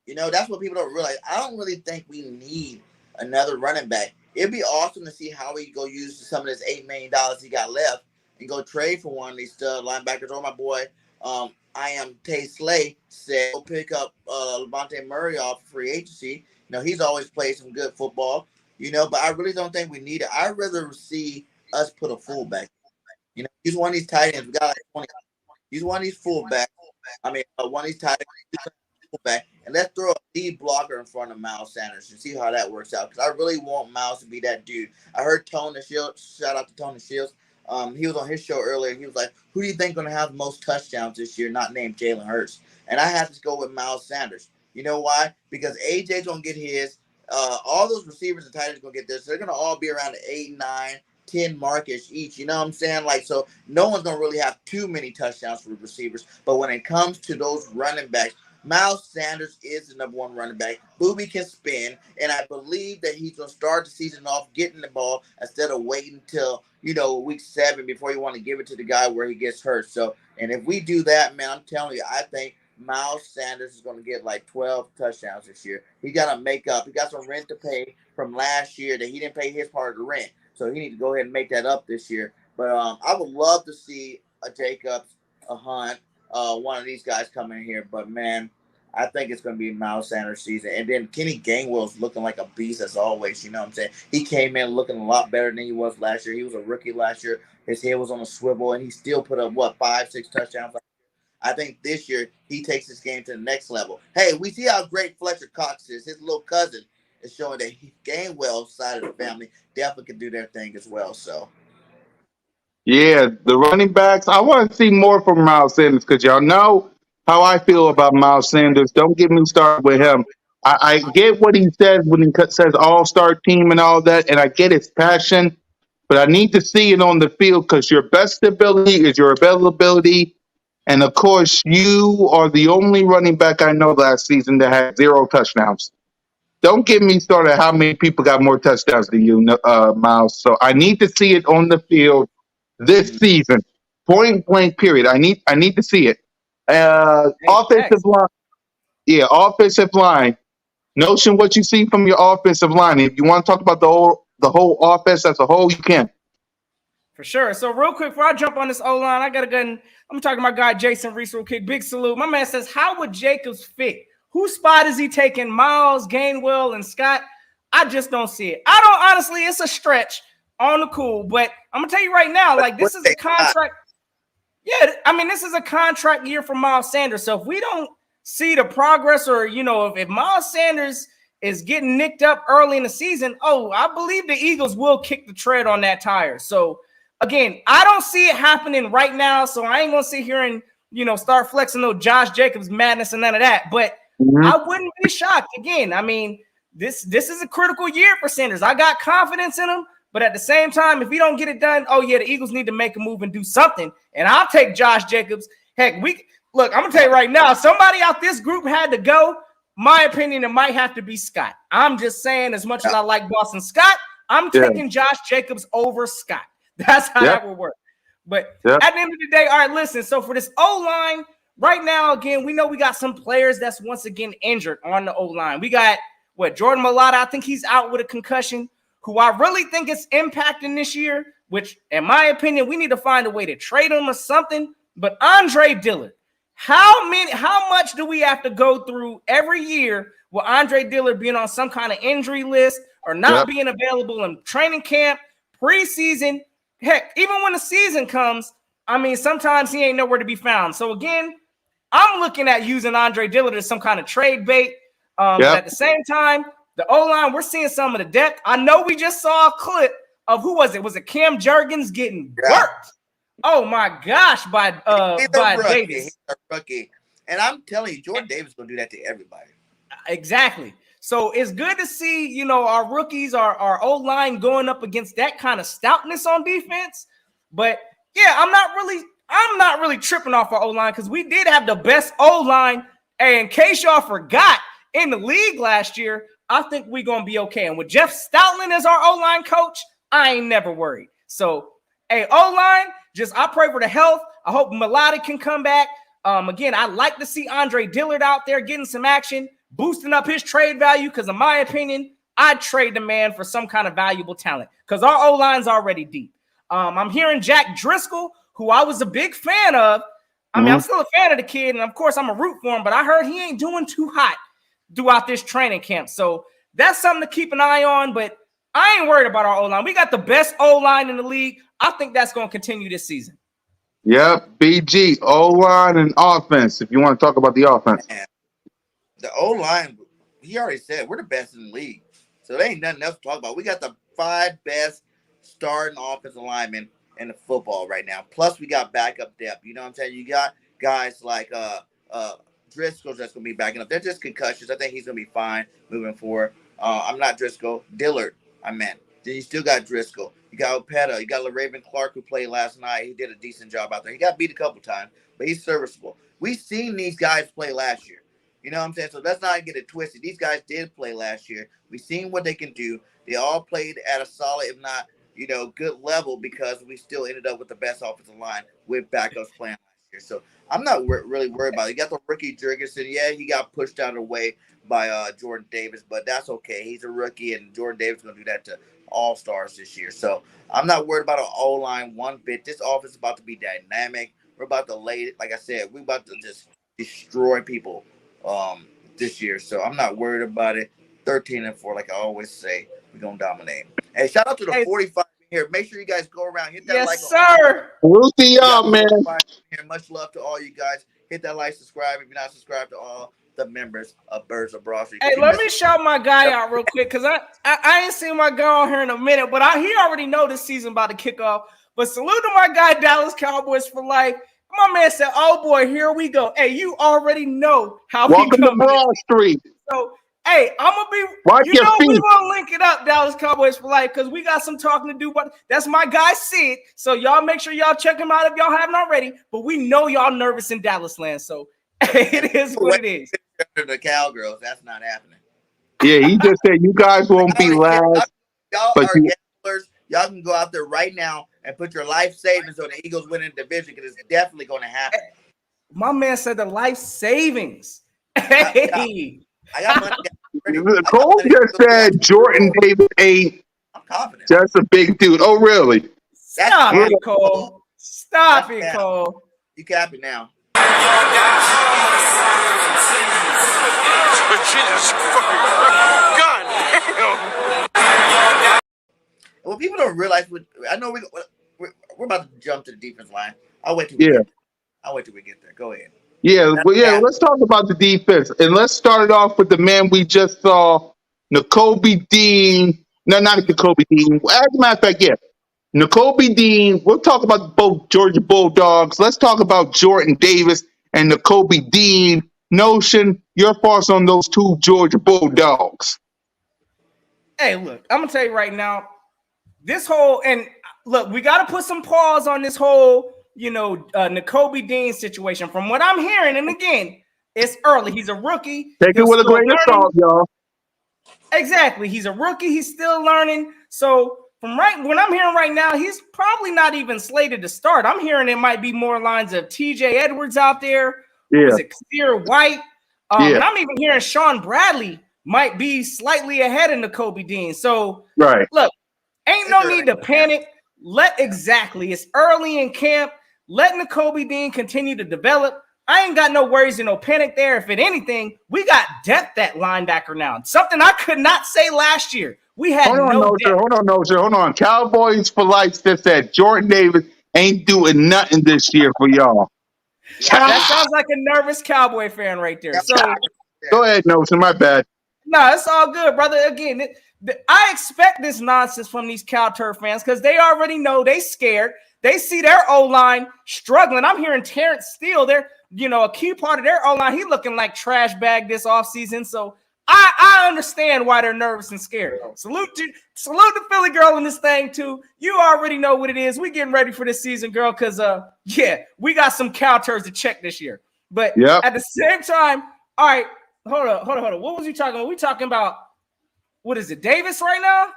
That's what people don't realize. I don't really think we need another running back. It'd be awesome to see how he go use some of this $8 million he got left and go trade for one of these stud linebackers. Or my boy, I am Tay Slay said, go pick up Levante Murray off free agency. He's always played some good football. But I really don't think we need it. I'd rather see us put a fullback. He's one of these tight ends. We got like 20. He's one of these fullbacks. One of these tight ends. Fullback, and let's throw a lead blocker in front of Miles Sanders and see how that works out. Because I really want Miles to be that dude. I heard Tony Shields. Shout out to Tony Shields. He was on his show earlier. He was like, "Who do you think going to have the most touchdowns this year?" Not named Jalen Hurts. And I have to go with Miles Sanders. You know why? Because AJ's gonna get his. All those receivers and tight ends gonna get this. So they're gonna all be around the 8, 9, 10 markish each. You know what I'm saying? So no one's gonna really have too many touchdowns for the receivers. But when it comes to those running backs, Miles Sanders is the number one running back. B.O.B.S can spin, and I believe that he's going to start the season off getting the ball instead of waiting till, week 7 before you want to give it to the guy where he gets hurt. So, and if we do that, man, I'm telling you, I think Miles Sanders is going to get like 12 touchdowns this year. He got to make up. He got some rent to pay from last year that he didn't pay his part of the rent. So he needs to go ahead and make that up this year. But I would love to see a Jacobs, a Hunt, one of these guys come in here. But, man, I think it's going to be Miles Sanders' season. And then Kenny Gainwell's looking like a beast as always. You know what I'm saying? He came in looking a lot better than he was last year. He was a rookie last year. His head was on a swivel, and he still put up, 5, 6 touchdowns. I think this year he takes this game to the next level. Hey, we see how great Fletcher Cox is. His little cousin is showing that Gainwell's side of the family definitely can do their thing as well. So, Yeah, the running backs. I want to see more from Miles Sanders because y'all know how I feel about Miles Sanders. Don't get me started with him. I get what he says when he says all-star team and all that, and I get his passion, but I need to see it on the field because your best ability is your availability. And of course, you are the only running back I know last season that had 0 touchdowns. Don't get me started how many people got more touchdowns than you, Miles. So I need to see it on the field this season. Point blank period. I need to see it. Hey, Offensive facts. line. Yeah, offensive line. Notion, what you see from your offensive line. If you want to talk about the whole offense as a whole, you can. For sure. So real quick, before I jump on this O-line, I got to go and I'm talking to my guy Jason Reese real quick. Big salute. My man says, how would Jacobs fit? Whose spot is he taking? Miles, Gainwell, and Scott? I just don't see it. I don't honestly, it's a stretch on the cool, but I'm gonna tell you right now, like this is a contract. Yeah, I mean, this is a contract year for Miles Sanders. So if we don't see the progress, or if Miles Sanders is getting nicked up early in the season, I believe the Eagles will kick the tread on that tire. So again, I don't see it happening right now. So I ain't gonna sit here and start flexing no Josh Jacobs madness and none of that. But Mhm. I wouldn't be shocked. Again, I mean, this is a critical year for Sanders. I got confidence in him. But at the same time, if he don't get it done, the Eagles need to make a move and do something. And I'll take Josh Jacobs. Heck, I'm gonna tell you right now, somebody out this group had to go. My opinion, it might have to be Scott. I'm just saying, as much as I like Boston Scott, I'm Yeah. taking Josh Jacobs over Scott. That's how Yep. that would work. But Yep. at the end of the day, all right, listen. So for this O-line, right now, again, we know we got some players that's once again injured on the O-line. We got Jordan Mailata. I think he's out with a concussion, who I really think is impacting this year, which, in my opinion, we need to find a way to trade him or something. But Andre Dillard, how much do we have to go through every year with Andre Dillard being on some kind of injury list or not being available in training camp, preseason? Heck, even when the season comes, I mean, sometimes he ain't nowhere to be found. So again, I'm looking at using Andre Dillard as some kind of trade bait. But at the same time, the O-line, we're seeing some of the depth. I know we just saw a clip of who was it? Was it Cam Jurgens getting worked? Oh my gosh, by Davis. He's a rookie. And I'm telling you, Jordan Davis is gonna do that to everybody. Exactly. So it's good to see, our rookies, our O-line going up against that kind of stoutness on defense. But yeah, I'm not really tripping off our O-line, because we did have the best O-line. And in case y'all forgot, in the league last year, I think we're going to be okay. And with Jeff Stoutland as our O-line coach, I ain't never worried. So, hey, O-line, I pray for the health. I hope Mailata can come back. Again, I like to see Andre Dillard out there getting some action, boosting up his trade value, because in my opinion, I'd trade the man for some kind of valuable talent, because our O-line's already deep. I'm hearing Jack Driscoll, who I was a big fan of. I mean, I'm still a fan of the kid, and of course, I'm a root for him, but I heard he ain't doing too hot throughout this training camp. So that's something to keep an eye on, but I ain't worried about our O-line. We got the best O-line in the league. I think that's going to continue this season. Yep. BG, O-line and offense, if you want to talk about the offense. Man, the O-line, he already said, we're the best in the league. So there ain't nothing else to talk about. We got the 5 best starting offensive linemen in the football right now. Plus, we got backup depth. You know what I'm saying? You got guys like Driscoll's that's going to be backing up. They're just concussions. I think he's going to be fine moving forward. I'm not Driscoll. Dillard, I meant. Then you still got Driscoll. You got Opeta. You got LaRaven Clark, who played last night. He did a decent job out there. He got beat a couple times, but he's serviceable. We've seen these guys play last year. You know what I'm saying? So let's not get it twisted. These guys did play last year. We've seen what they can do. They all played at a solid, if not, good level, because we still ended up with the best offensive line with backups playing last year. So I'm not really worried about it. You got the rookie Jurgensen. Yeah, he got pushed out of the way by Jordan Davis, but that's okay. He's a rookie, and Jordan Davis is going to do that to all-stars this year. So I'm not worried about an O-line one bit. This offense is about to be dynamic. We're about to lay it. Like I said, we're about to just destroy people this year. So I'm not worried about it. 13-4, like I always say, we're going to dominate. Hey, shout out to the 45 here. Make sure you guys go around. Hit that like. Yes, sir. We'll see y'all, man. Here. Much love to all you guys. Hit that like, subscribe. If you're not subscribed to all the members of Birds of Broad Street. Hey, let me shout my guy out real quick, because I ain't seen my guy on here in a minute, but he already know this season about to kick off. But salute to my guy, Dallas Cowboys for life. My man said, oh boy, here we go. Hey, you already know how Welcome to Broad Street. So, hey, I'm going to be, Wipe your feet. we're going to link it up, Dallas Cowboys for life, because we got some talking to do. But that's my guy, Sid. So y'all make sure y'all check him out if y'all haven't already. But we know y'all nervous in Dallas land. So it is what it is. The Cowgirls, that's not happening. Yeah, he just said you guys won't be last. Y'all are gamblers. Y'all can go out there right now and put your life savings on the Eagles winning the division, because it's definitely going to happen. My man said the life savings. Hey, I got money. Cole just said Jordan Davis ain't I'm confident. just a big dude. Oh, really? stop That's it, Cole. Stop it, That's Cole. You cap it now. Jesus fucking God damn. What people don't realize, I know we're about to jump to the defense line. I'll wait till we Yeah. get there. I'll wait till we get there. Go ahead. Yeah, let's talk about the defense. And let's start it off with the man we just saw, Nakobe Dean. No, not Nakobe Dean. As a matter of fact, yeah. Nakobe Dean. We'll talk about both Georgia Bulldogs. Let's talk about Jordan Davis and Nakobe Dean. Notion, your thoughts on those two Georgia Bulldogs? Hey, look, I'm gonna tell you right now, this whole and look, we got to put some pause on this whole, Nakobe Dean situation. From what I'm hearing, and again, it's early. He's a rookie. Take it with a grain of salt, y'all. Exactly. He's a rookie. He's still learning. So from what I'm hearing right now, he's probably not even slated to start. I'm hearing it might be more lines of TJ Edwards out there. Yeah. Was it Kadir White? And I'm even hearing Sean Bradley might be slightly ahead of Nakobe Dean. So Right. look, ain't no need to panic. It's early in camp. Let Nakobe Dean continue to develop. I ain't got no worries and no panic there. If anything, we got depth at linebacker now. Something I could not say last year. We had Hold on. Cowboys for life just said Jordan Davis ain't doing nothing this year for y'all. That sounds like a nervous Cowboy fan right there. So go ahead, Notion. My bad. No, it's all good, brother. Again, I expect this nonsense from these Cow Turf fans because they already know they scared. They see their O-line struggling. I'm hearing Terrence Steele, they're, a key part of their O-line. He looking like trash bag this offseason. So I understand why they're nervous and scared. Salute the Philly girl in this thing, too. You already know what it is. We getting ready for this season, girl, because, we got some Cow Turfs to check this year. But at the same time, all right, hold on. What was you talking about? We talking about, what is it, Davis right now?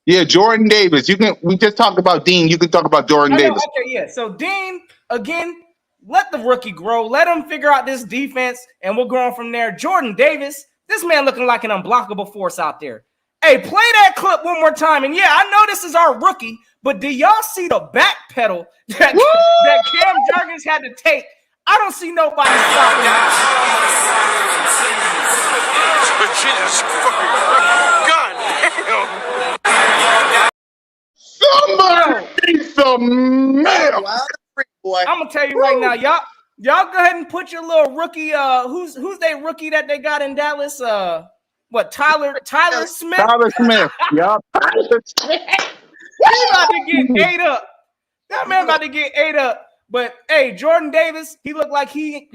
Yeah, Jordan Davis. We just talked about Dean. You can talk about Jordan Davis. Okay, yeah. So Dean, again, let the rookie grow. Let him figure out this defense, and we'll go on from there. Jordan Davis, this man looking like an unblockable force out there. Hey, play that clip one more time. And yeah, I know this is our rookie, but do y'all see the back pedal that Cam Jurgens had to take? I don't see nobody stopping Jesus fucking God damn. Somebody need some milk. I'm gonna tell you right now, y'all go ahead and put your little rookie. Who's they rookie that they got in Dallas? Tyler Smith? Tyler Smith. Yup. He about to get ate up. That man about to get ate up. But hey, Jordan Davis, he looked like he,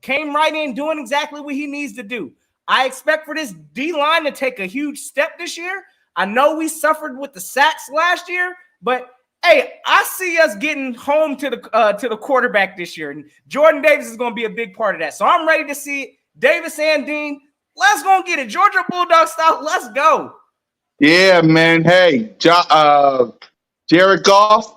came right in doing exactly what he needs to do. I expect for this D-line to take a huge step this year. I know we suffered with the sacks last year, but hey, I see us getting home to the quarterback this year, and Jordan Davis is going to be a big part of that. So I'm ready to see it. Davis and Dean, let's go get it. Georgia Bulldog style, let's go. Yeah, man. Hey, Jared Goff,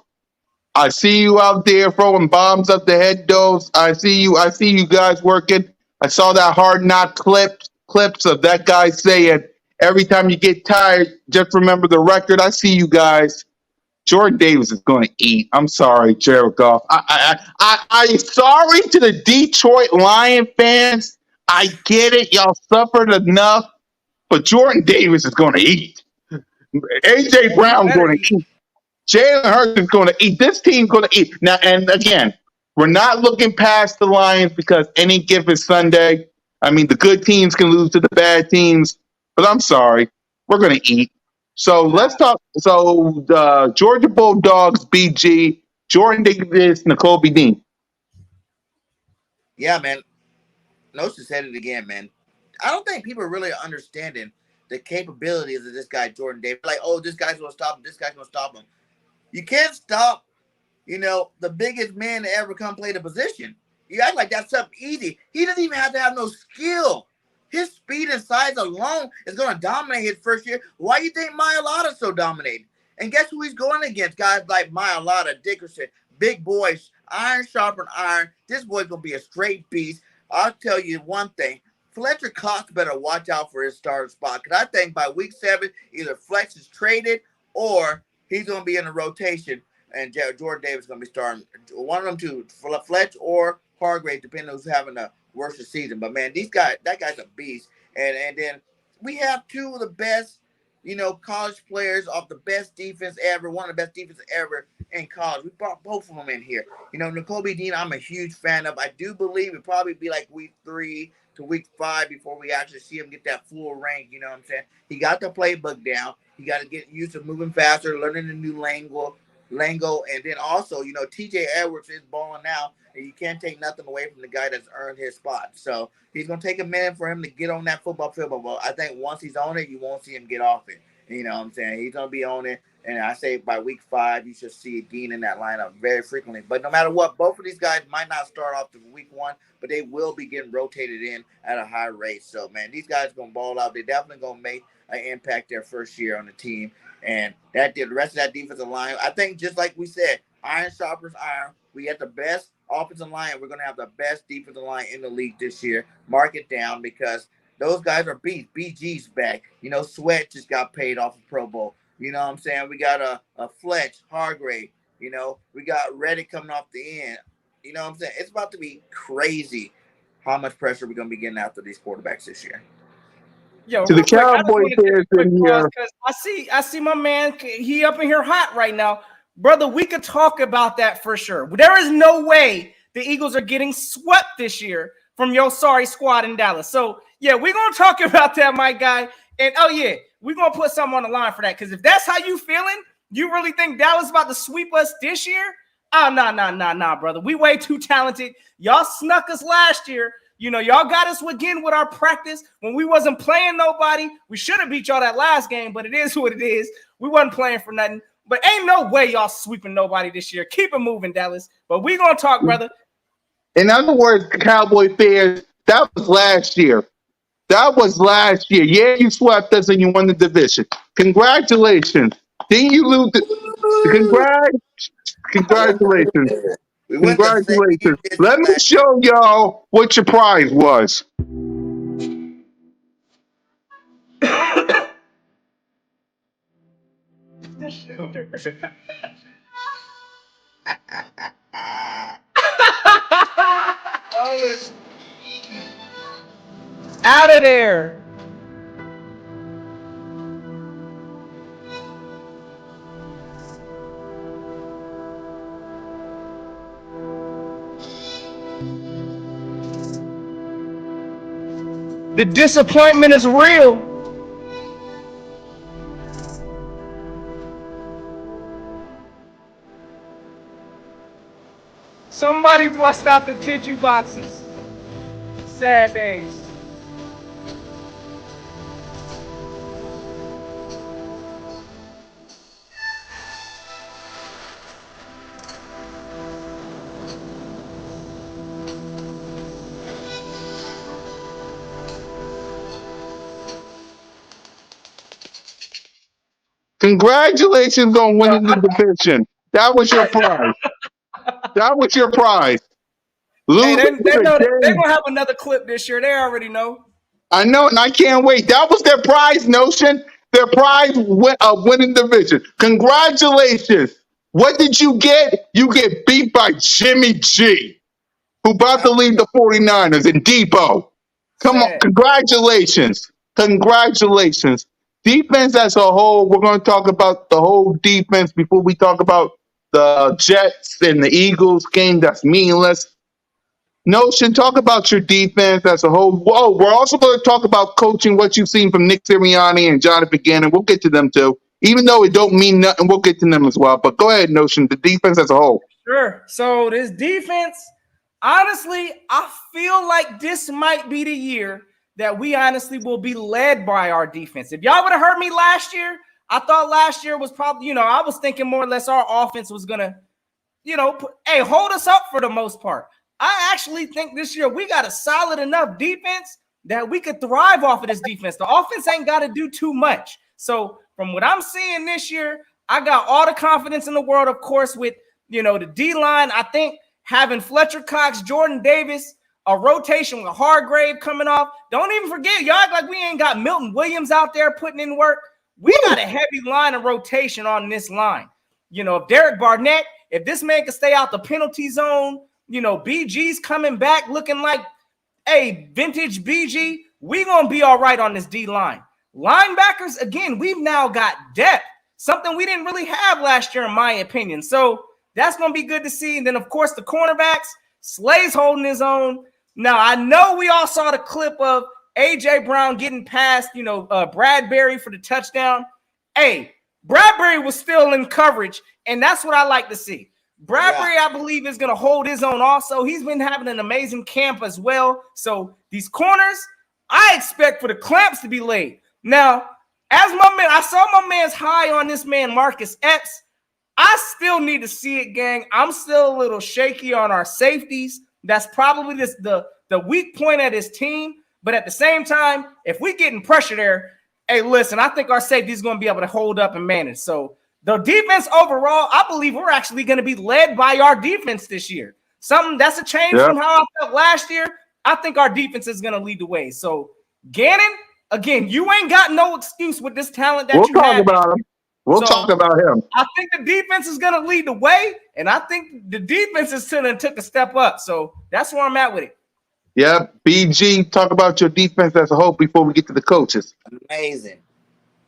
I see you out there throwing bombs up the head doors. I see you guys working. I saw that Hard Knock clips of that guy saying, every time you get tired, just remember the record. I see you guys. Jordan Davis is going to eat. I'm sorry, Jared Goff. I'm sorry to the Detroit Lion fans. I get it. Y'all suffered enough. But Jordan Davis is going to eat. A.J. Brown going to eat. Jalen Hurts is going to eat. This team's going to eat. Now, and again, we're not looking past the Lions because any given Sunday, the good teams can lose to the bad teams. But I'm sorry. We're going to eat. So let's talk. So the Georgia Bulldogs, BG, Jordan Davis, Nakobe Dean. Yeah, man. Notion said it again, man. I don't think people are really understanding the capabilities of this guy, Jordan Davis. Like, oh, this guy's going to stop him. This guy's going to stop him. You can't stop, the biggest man to ever come play the position. You act like that's something easy. He doesn't even have to have no skill. His speed and size alone is going to dominate his first year. Why do you think Mailata's so dominating? And guess who he's going against? Guys like Mailata, Dickerson, big boys. Iron sharpen iron. This boy's gonna be a straight beast. I'll tell you one thing. Fletcher Cox better watch out for his starting spot. Because I think by week 7, either Fletch is traded or he's going to be in a rotation. And Jordan Davis is going to be starting. One of them two, Fletch or Hargrave, depending on who's having a worse season. But, man, that guy's a beast. And then we have two of the best, college players off the best defense ever, one of the best defenses ever in college. We brought both of them in here. Nakobe Dean, I'm a huge fan of. I do believe it'll probably be like week 3 to week 5 before we actually see him get that full rank. You know what I'm saying? He got the playbook down. He got to get used to moving faster, learning the new lingo. And then also, TJ Edwards is balling now, and you can't take nothing away from the guy that's earned his spot. So he's going to take a minute for him to get on that football field. But I think once he's on it, you won't see him get off it. You know what I'm saying? He's going to be on it. And I say by week 5, you should see Dean in that lineup very frequently. But no matter what, both of these guys might not start off to week 1, but they will be getting rotated in at a high rate. So, man, these guys are going to ball out. They're definitely going to make an impact their first year on the team. And the rest of that defensive line, I think just like we said, iron sharpens iron. We have the best offensive line. We're going to have the best defensive line in the league this year. Mark it down because those guys are beasts. BG's back. Sweat just got paid off of Pro Bowl. You know what I'm saying? We got a Fletch, Hargrave. We got Reddick coming off the end. You know what I'm saying? It's about to be crazy how much pressure we're going to be getting after these quarterbacks this year. Yo, To the real quick, I just Cowboy want to take a fans quick in pause here, because I see my man. He up in here hot right now, brother. We could talk about that for sure. There is no way the Eagles are getting swept this year from your sorry squad in Dallas. So yeah, we're gonna talk about that, my guy. And oh yeah, we're gonna put something on the line for that. Because if that's how you feeling, you really think Dallas is about to sweep us this year? Oh, nah, brother. We way too talented. Y'all snuck us last year. Y'all got us again with our practice when we wasn't playing nobody. We should have beat y'all that last game, but it is what it is. We wasn't playing for nothing. But ain't no way y'all sweeping nobody this year. Keep it moving, Dallas. But we gonna talk, brother. in other words, Cowboy fans, that was last year. That was last year. Yeah, you swept us and you won the division. Congratulations. Didn't you lose? Congratulations. We went the same Congratulations. distance Let me last show y'all what your prize was. Out of there. The disappointment is real. Somebody bust out the tissue boxes. Sad days. Congratulations on winning the division. That was your prize. That was your prize. Hey, Losing they know they're today. gonna have another clip this year. They already know. I know, and I can't wait. That was their prize, Notion. Their prize of winning the division. Congratulations. What did you get? You get beat by Jimmy G, who about to leave the 49ers in Depot. Come on, Sad. congratulations. Congratulations. Defense as a whole, we're going to talk about the whole defense before we talk about the Jets and the Eagles game that's meaningless. Notion, talk about your defense as a whole. Whoa, we're also going to talk about coaching, what you've seen from Nick Sirianni and Jonathan Gannon. We'll get to them too. Even though it don't mean nothing, we'll get to them as well. But go ahead, Notion, the defense as a whole. Sure. So this defense, honestly, I feel like this might be the year that we honestly will be led by our defense. If y'all would have heard me last year, I thought last year was probably, I was thinking more or less our offense was going to, hold us up for the most part. I actually think this year we got a solid enough defense that we could thrive off of this defense. The offense ain't got to do too much. So from what I'm seeing this year, I got all the confidence in the world, of course, with, the D-line. I think having Fletcher Cox, Jordan Davis, a rotation with Hargrave coming off. Don't even forget, y'all act like we ain't got Milton Williams out there putting in work. We got a heavy line of rotation on this line. You know, if Derek Barnett, if this man can stay out the penalty zone, you know, BG's coming back looking like a vintage BG, we going to be all right on this D-line. Linebackers, again, we've now got depth, something we didn't really have last year, in my opinion. So that's going to be good to see. And then, of course, the cornerbacks, Slay's holding his own. Now, I know we all saw the clip of A.J. Brown getting past, you know, Bradbury for the touchdown. Hey, Bradbury was still in coverage, and that's what I like to see. Bradbury, I believe, is going to hold his own also. He's been having an amazing camp as well. So these corners, I expect for the clamps to be laid. Now, as my man, I saw my man's high on this man, Marcus Epps. I still need to see it, gang. I'm still a little shaky on our safeties. That's probably the weak point of this team. But at the same time, if we getting pressure there, hey, listen, I think our safety is going to be able to hold up and manage. So the defense overall, I believe we're actually going to be led by our defense this year. Something that's a change from how I felt last year. I think our defense is going to lead the way. So Gannon, again, you ain't got no excuse with this talent that you have. We'll talk about him. I think the defense is going to lead the way, and I think the defense is took a step up. So that's where I'm at with it. Yeah, BG, talk about your defense as a whole before we get to the coaches.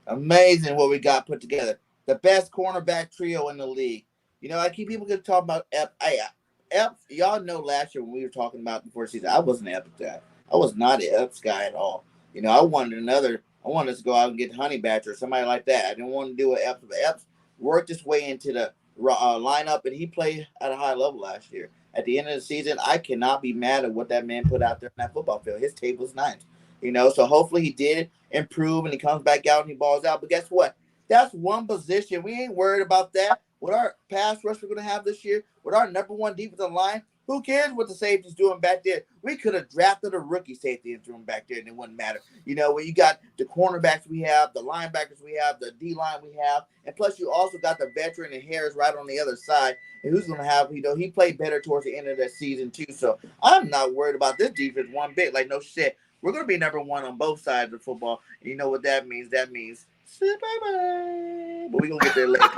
Amazing what we got put together. The best cornerback trio in the league. You know, I keep people can talk about Epps. Y'all know last year when we were talking about before the season, I wasn't an Epps guy. I was not an Epps guy at all. You know, I wanted us to go out and get Honey Badger or somebody like that. I didn't want to do what Epps, but Epps worked his way into the lineup, and he played at a high level last year. At the end of the season, I cannot be mad at what that man put out there in that football field. His tape was nice. You know, so hopefully he did improve and he comes back out and he balls out. But guess what? That's one position. We ain't worried about that. With our pass rush we're going to have this year, with our number one defensive line, who cares what the safety's doing back there? We could have drafted a rookie safety and threw him back there, and it wouldn't matter. You know, when you got the cornerbacks we have, the linebackers we have, the D-line we have, and plus you also got the veteran and Harris right on the other side. And who's going to have, you know, he played better towards the end of the season too. So I'm not worried about this defense one bit. Like no shit. We're going to be number one on both sides of football. And you know what that means? That means bye-bye. But we're going to get there later.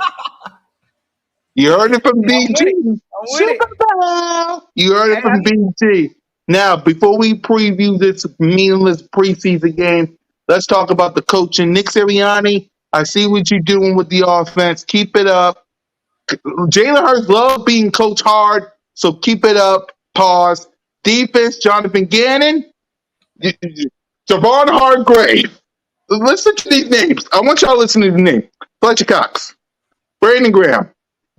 You heard it from BG. You heard it from BG. Now, before we preview this meaningless preseason game, let's talk about the coaching. Nick Sirianni, I see what you're doing with the offense. Keep it up. Jalen Hurts love being coached hard, so keep it up. Pause. Defense, Jonathan Gannon, Javon Hargrave. Listen to these names. I want y'all to listen to the names. Fletcher Cox, Brandon Graham,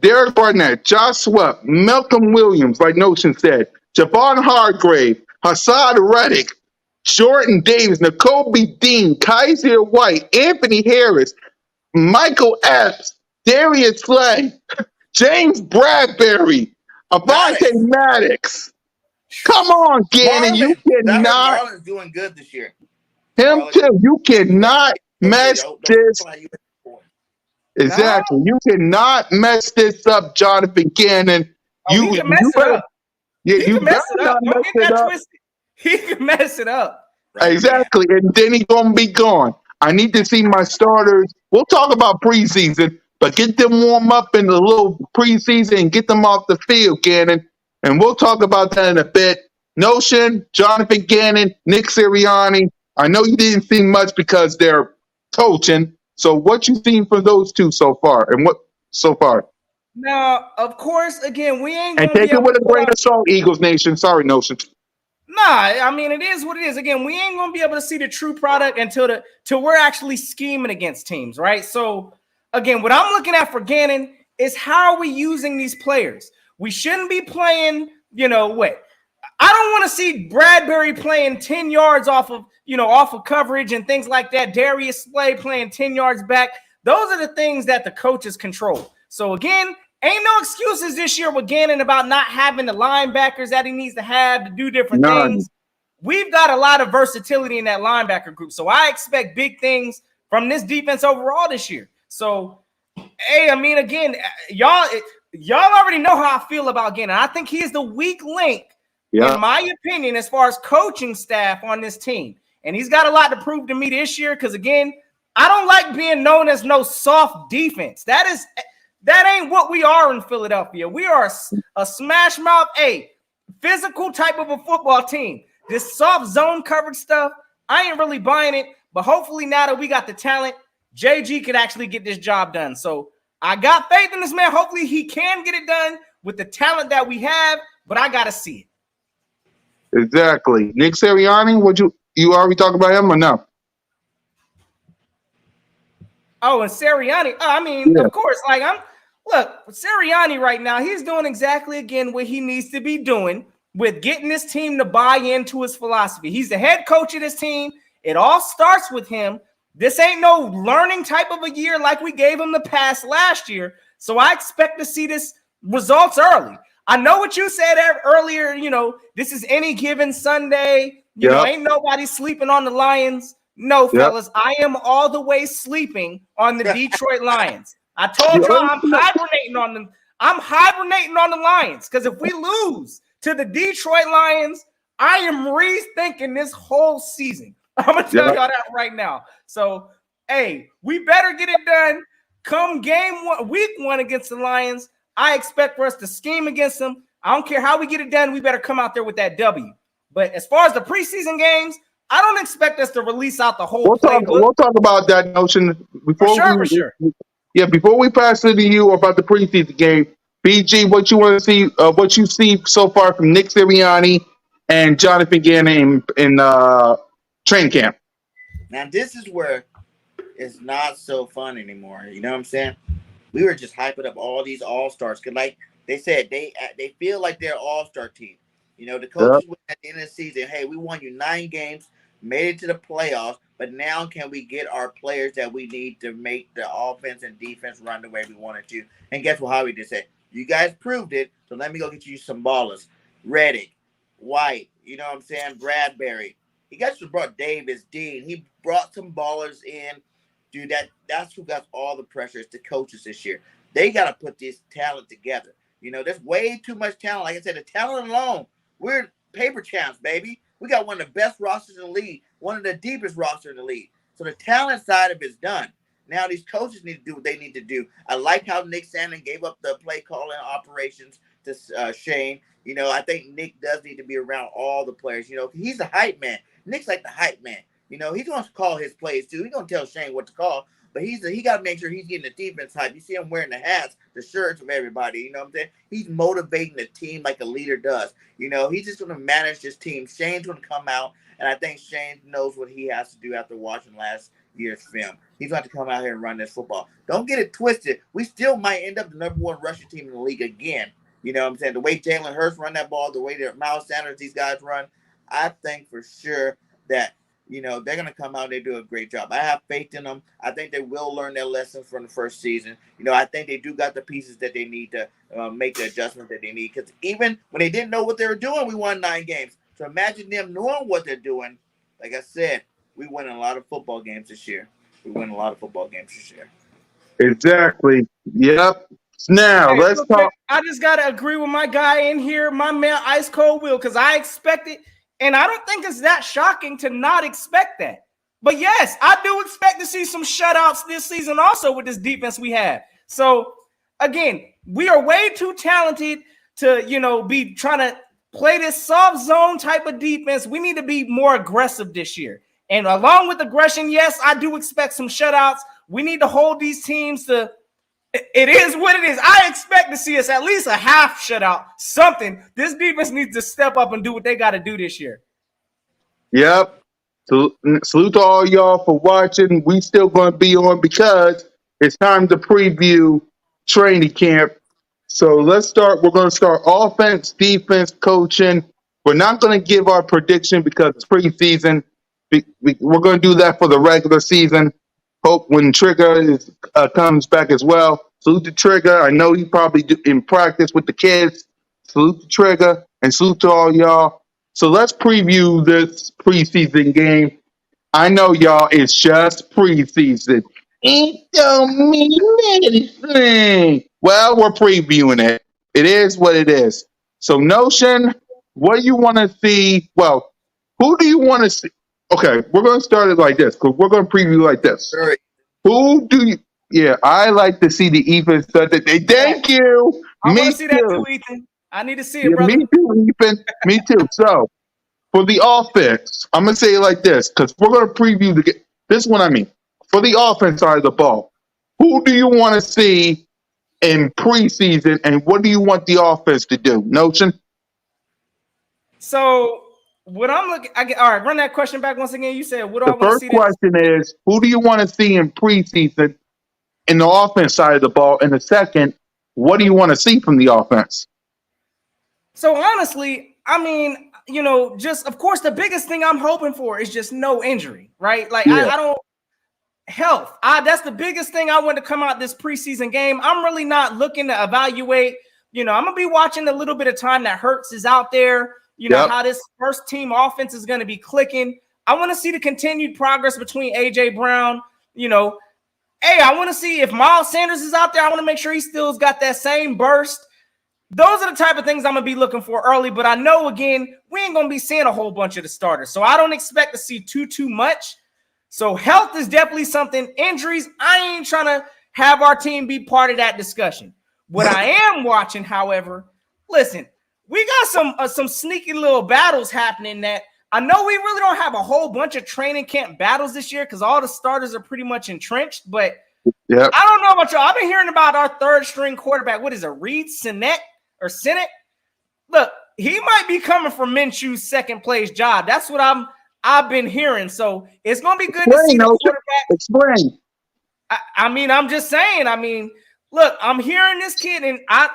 Derek Barnett, Josh Sweat, Malcolm Williams, like Notion said, Javon Hargrave, Hassan Reddick, Jordan Davis, Nakobe Dean, Kaiser White, Anthony Harris, Michael Epps, Darius Slay, James Bradbury, Avante Maddox. Come on, Gannon. You cannot. Marlon's doing good this year. Him too. You cannot mess this. Exactly. You cannot mess this up, Jonathan Gannon. He can mess it up. Yeah, you mess it up. Don't get that twisted. He can mess it up. Exactly. And then he's gonna be gone. I need to see my starters. We'll talk about preseason, but get them warm up in the little preseason and get them off the field, Gannon. And we'll talk about that in a bit. Notion, Jonathan Gannon, Nick Sirianni. I know you didn't see much because they're coaching. So what you seen from those two so far? And what so far? Now, of course, again, we ain't and take it with a grain of salt, Eagles Nation. Sorry, Notion. Nah, I mean, it is what it is. Again, we ain't gonna be able to see the true product until we're actually scheming against teams, right? So again, what I'm looking at for Gannon is how are we using these players? We shouldn't be playing, I don't want to see Bradbury playing 10 yards off of coverage and things like that. Darius Slay playing 10 yards back. Those are the things that the coaches control. So again, ain't no excuses this year with Gannon about not having the linebackers that he needs to have to do different things. We've got a lot of versatility in that linebacker group. So I expect big things from this defense overall this year. So, hey, I mean, again, y'all, y'all already know how I feel about Gannon. I think he is the weak link, in my opinion, as far as coaching staff on this team. And he's got a lot to prove to me this year because, again, I don't like being known as no soft defense. That ain't what we are in Philadelphia. We are a smash mouth, physical type of a football team. This soft zone coverage stuff, I ain't really buying it. But hopefully now that we got the talent, JG could actually get this job done. So I got faith in this man. Hopefully he can get it done with the talent that we have, but I got to see it. Exactly. Nick Sirianni, would you already talk about him or no? Oh, and Sirianni. Of course, look, Sirianni right now, he's doing exactly, again, what he needs to be doing with getting this team to buy into his philosophy. He's the head coach of this team. It all starts with him. This ain't no learning type of a year like we gave him the pass last year. So I expect to see this results early. I know what you said earlier, this is any given Sunday. You know, ain't nobody sleeping on the Lions. No, fellas, I am all the way sleeping on the Detroit Lions. I told y'all I'm hibernating on them. I'm hibernating on the Lions because if we lose to the Detroit Lions, I am rethinking this whole season. I'm going to tell y'all that right now. So, we better get it done. Come week one against the Lions, I expect for us to scheme against them. I don't care how we get it done. We better come out there with that W. But as far as the preseason games, I don't expect us to release out the whole playbook. We'll talk about that notion before for sure. Yeah, before we pass it to you about the preseason game, BG, what you want to see, what you see so far from Nick Sirianni and Jonathan Gannon in training camp. Now this is where it's not so fun anymore. You know what I'm saying? We were just hyping up all these all-stars because, like they said, they feel like they're an all-star team. The coaches went at the end of the season, hey, we won you 9 games, made it to the playoffs, but now can we get our players that we need to make the offense and defense run the way we wanted to? And guess what Howie just said? You guys proved it, so let me go get you some ballers. Reddick, White, you know what I'm saying? Bradbury. He just brought Davis, Dean. He brought some ballers in. Dude, that's who got all the pressure. It's the coaches this year. They got to put this talent together. There's way too much talent. Like I said, the talent alone, we're paper champs, baby. We got one of the best rosters in the league, one of the deepest rosters in the league. So the talent side of it is done. Now these coaches need to do what they need to do. I like how Nick Sandlin gave up the play calling operations to Shane. I think Nick does need to be around all the players. He's the hype man. Nick's like the hype man. He's going to call his plays too. He's going to tell Shane what to call. But he got to make sure he's getting the defense hype. You see him wearing the hats, the shirts of everybody. You know what I'm saying? He's motivating the team like a leader does. He's just going to manage his team. Shane's going to come out, and I think Shane knows what he has to do after watching last year's film. He's going to come out here and run this football. Don't get it twisted. We still might end up the number 1 rushing team in the league again. You know what I'm saying? The way Jalen Hurts run that ball, the way that Miles Sanders, these guys run, I think for sure that they're going to come out and they do a great job. I have faith in them. I think they will learn their lessons from the first season. I think they do got the pieces that they need to make the adjustment that they need. Because even when they didn't know what they were doing, we won 9 games. So imagine them knowing what they're doing. Like I said, we win a lot of football games this year. Exactly. Yep. Now, let's talk. I just got to agree with my guy in here, my man Ice Cold Will, because I expect it. And I don't think it's that shocking to not expect that. But yes, I do expect to see some shutouts this season also with this defense we have. So, again, we are way too talented to, be trying to play this soft zone type of defense. We need to be more aggressive this year. And along with aggression, yes, I do expect some shutouts. We need to hold these teams to – it is what it is. I expect to see us at least a half shutout, something. This defense needs to step up and do what they got to do this year. Yep. Salute to all y'all for watching. We still going to be on because it's time to preview training camp. So let's start. We're going to start offense, defense, coaching. We're not going to give our prediction because it's preseason. We're going to do that for the regular season. Hope when Trigger comes back as well. Salute to Trigger. I know he probably in practice with the kids. Salute to Trigger and salute to all y'all. So let's preview this preseason game. I know y'all, it's just preseason. It don't mean anything. Well, we're previewing it. It is what it is. So, Notion, what do you want to see? Well, who do you want to see? Okay, we're going to start it like this because we're going to preview like this. Sure. Who do you? Yeah, I like to see the Ethan stuff that they. Thank you. I want Me to see that too. too, Ethan. I need to see it, Yeah, brother. me too, Ethan. Me too. So, for the offense, I'm going to say it like this because we're going to preview the. This is what I mean. For the offense side of the ball, who do you want to see in preseason, and what do you want the offense to do? Notion? So what I'm looking, all right, run that question back once again. You said, what do I The want to first see this? question is, who do you want to see in preseason in the offense side of the ball? And the second, what do you want to see from the offense? So honestly, I mean, you know, just of course, the biggest thing I'm hoping for is just no injury, right? Like Yeah. I don't health. That's the biggest thing I want to come out this preseason game. I'm really not looking to evaluate. You know, I'm gonna be watching a little bit of time that Hurts is out there. You know, Yep. how this first team offense is going to be clicking. I want to see the continued progress between AJ Brown. You know, hey, I want to see if Miles Sanders is out there. I want to make sure he still's got that same burst. Those are the type of things I'm going to be looking for early. But I know, again, we ain't going to be seeing a whole bunch of the starters. So I don't expect to see too much. So health is definitely something. Injuries, I ain't trying to have our team be part of that discussion. What I am watching, however, listen, we got some sneaky little battles happening that I know we really don't have a whole bunch of training camp battles this year because all the starters are pretty much entrenched. But Yep. I don't know about y'all. I've been hearing about our third string quarterback. What is it, Reed Sinnett or Sinnett? Look, he might be coming from Minshew's second place job. That's what I've been hearing. So it's gonna be good to see Explain, the Notion. quarterback. Explain. I mean, I'm just saying. I mean, look, I'm hearing this kid, and I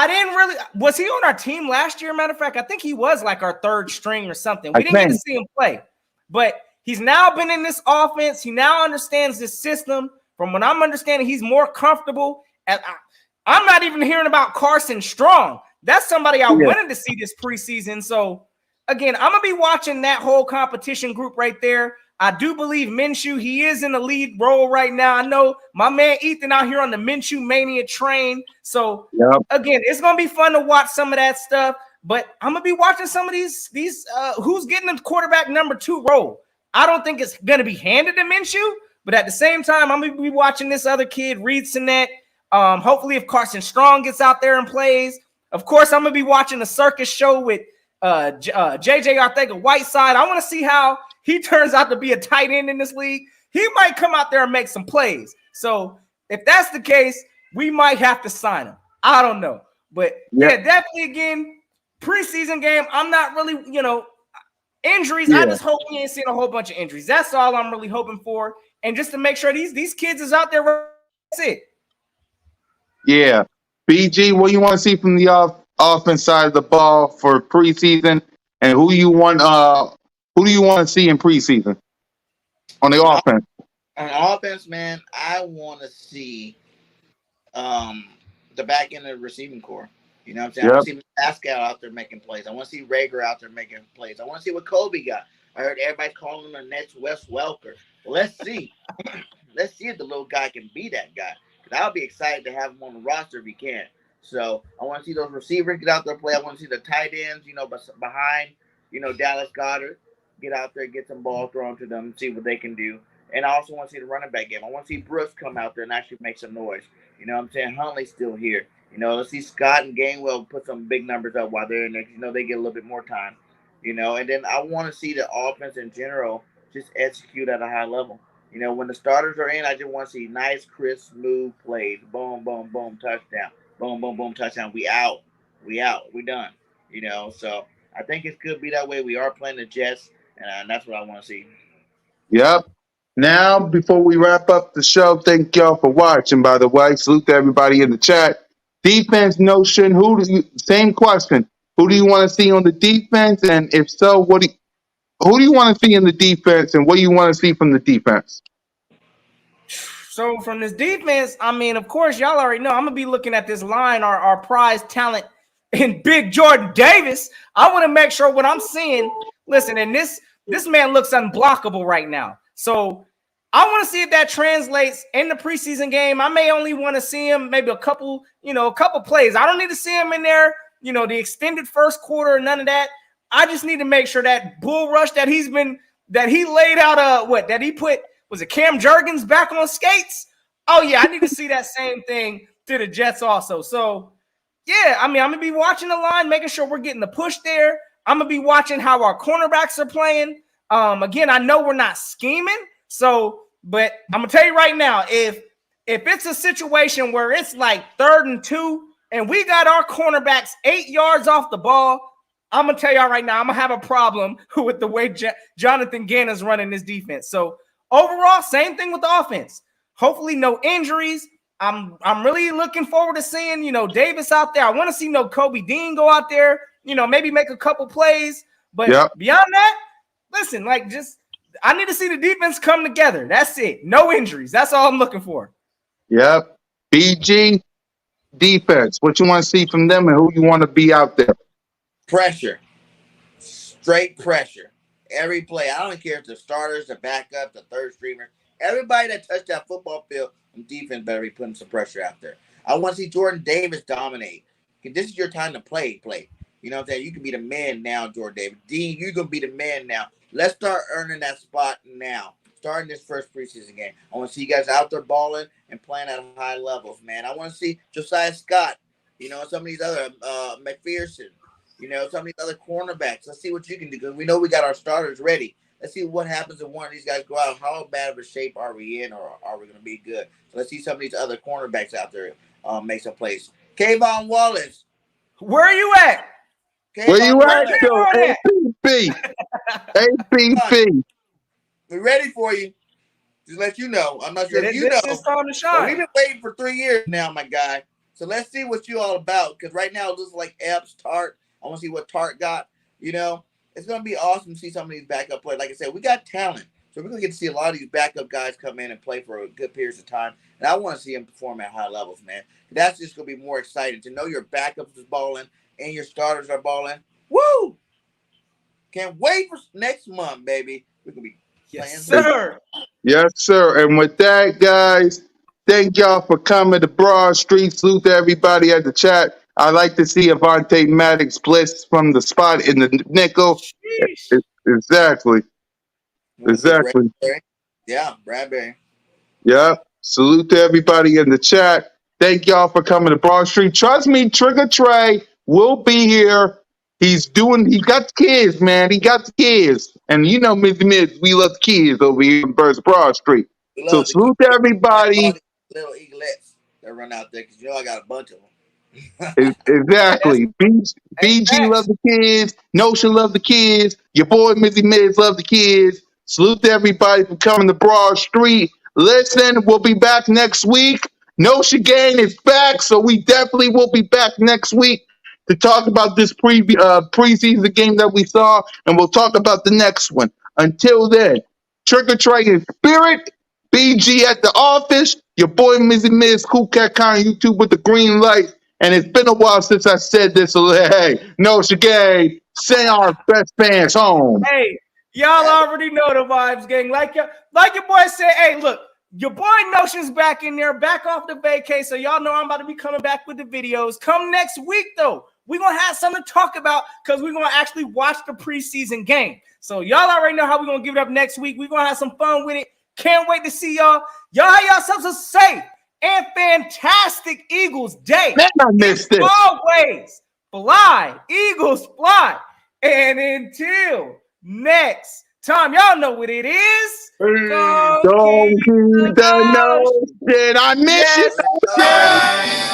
didn't really. Was he on our team last year? Matter of fact, I think he was like our third string or something. We didn't get to see him play, but he's now been in this offense. He now understands this system. From what I'm understanding, he's more comfortable. I'm not even hearing about Carson Strong. That's somebody I wanted to see this preseason. So again, I'm gonna be watching that whole competition group right there. I do believe Minshew, he is in the lead role right now. I know my man Ethan out here on the Minshew Mania train. So again, it's gonna be fun to watch some of that stuff. But I'm gonna be watching some of these who's getting the quarterback number 2 role. I don't think it's gonna be handed to Minshew, but at the same time, I'm gonna be watching this other kid, Reed Sinnett. Hopefully, if Carson Strong gets out there and plays, of course, I'm gonna be watching the circus show with JJ Arcega-Whiteside. I want to see how he turns out to be a tight end in this league. He might come out there and make some plays. So if that's the case, we might have to sign him. I don't know. But yeah, definitely again, preseason game. I'm not really, injuries. I just hope we ain't seeing a whole bunch of injuries. That's all I'm really hoping for. And just to make sure these kids is out there. That's it. Yeah. BG, what do you want to see from the offense side of the ball for preseason, and who do you want to see in preseason on the offense? On offense, man, I want to see the back end of the receiving core. You know what I'm saying? I want to see Pascal out there making plays. I want to see Rager out there making plays. I want to see what Kobe got. I heard everybody calling him the next Wes Welker. Well, let's see. Let's see if the little guy can be that guy. Because I'll be excited to have him on the roster if he can. So I want to see those receivers get out there play. I want to see the tight ends, behind, Dallas Goedert, get out there, get some ball thrown to them, see what they can do. And I also want to see the running back game. I want to see Brooks come out there and actually make some noise. You know what I'm saying? Huntley's still here. Let's see Scott and Gainwell put some big numbers up while they're in there. They get a little bit more time. And then I want to see the offense in general just execute at a high level. When the starters are in, I just want to see nice, crisp, smooth plays. Boom, boom, boom, touchdown. Boom, boom, boom, touchdown. We out. We done. So I think it could be that way. We are playing the Jets, and that's what I want to see. Yep. Now, before we wrap up the show, thank y'all for watching, by the way. Salute to everybody in the chat. Defense Notion, same question. Who do you want to see on the defense? And if so, who do you want to see in the defense, and what do you want to see from the defense? So from this defense, I mean, of course, y'all already know I'm going to be looking at this line, our prize talent in Big Jordan Davis. I want to make sure what I'm seeing, listen, and this man looks unblockable right now. So I want to see if that translates in the preseason game. I may only want to see him maybe a couple plays. I don't need to see him in there, the extended first quarter, none of that. I just need to make sure that bull rush that he laid out, that he put, was it Cam Jurgens back on skates? Oh, yeah, I need to see that same thing to the Jets also. So, yeah, I mean, I'm going to be watching the line, making sure we're getting the push there. I'm going to be watching how our cornerbacks are playing. Again, I know we're not scheming, but I'm going to tell you right now, if it's a situation where it's like 3rd and 2 and we got our cornerbacks 8 yards off the ball, I'm going to tell y'all right now, I'm going to have a problem with the way Jonathan Gannon's running this defense. So overall, same thing with the offense. Hopefully no injuries. I'm really looking forward to seeing, Davis out there. I want to see Kobe Dean go out there, maybe make a couple plays. But beyond that, listen, I need to see the defense come together. That's it. No injuries. That's all I'm looking for. Yep. BG, defense. What you want to see from them and who you want to be out there? Pressure. Straight pressure. Every play. I don't care if the starters, the backup, the third streamer. Everybody that touched that football field on defense better be putting some pressure out there. I want to see Jordan Davis dominate. This is your time to play. You know what I'm saying? You can be the man now, Jordan Davis. Dean, you're going to be the man now. Let's start earning that spot now. Starting this first preseason game. I want to see you guys out there balling and playing at high levels, man. I want to see Josiah Scott, some of these other McPherson, some of these other cornerbacks. Let's see what you can do because we know we got our starters ready. Let's see what happens if one of these guys go out. How bad of a shape are we in, or are we going to be good? So let's see some of these other cornerbacks out there make some plays. Kayvon Wallace. Where are you at? Where you at, Joe? APP. APP. We're ready for you. Just let you know. I'm not sure if you know. It's time to shine. We've been waiting for 3 years now, my guy. So let's see what you all about. Because right now it looks like Epps, Tart. I want to see what Tart got. It's going to be awesome to see some of these backup players. Like I said, we got talent. So we're going to get to see a lot of these backup guys come in and play for a good period of time. And I want to see them perform at high levels, man. That's just going to be more exciting to know your backups is balling and your starters are balling. Woo! Can't wait for next month, baby. We're going to be playing. Yes, sir. Yes, sir. And with that, guys, thank y'all for coming to Broad Street. Salute to everybody at the chat. I like to see Avonte Maddox blitz from the spot in the nickel. Exactly. Bradbury. Yeah, Bradbury. Yep. Salute to everybody in the chat. Thank y'all for coming to Broad Street. Trust me, Trigger Trey will be here. He got the kids, man. He got the kids. And Mr. Mids, we love the kids over here in Broad Street. So salute to everybody. Little eaglets that run out there because I got a bunch of them. Exactly. BG love the kids. Notion love the kids. Your boy Mizzy Mids love the kids. Salute to everybody for coming to Broad Street. Listen, we'll be back next week. Notion Gang is back, so we definitely will be back next week to talk about this preseason game that we saw, and we'll talk about the next one. Until then, Trick or Treat in spirit. BG at the office. Your boy Mizzy Miz, Cool Cat Con YouTube with the green light. And it's been a while since I said this. So, hey, Notion Gang, send our best fans home. Hey, y'all already know the vibes, gang. Like your boy said, hey, look, your boy Notion's back in there, back off the vacay. So y'all know I'm about to be coming back with the videos. Come next week, though. We're going to have something to talk about because we're going to actually watch the preseason game. So y'all already know how we're going to give it up next week. We're going to have some fun with it. Can't wait to see y'all. Y'all have yourselves a safe and fantastic Eagles day. Man, I missed it. Always fly, Eagles fly. And until next time, y'all know what it is. Don't keep the notion. I miss you.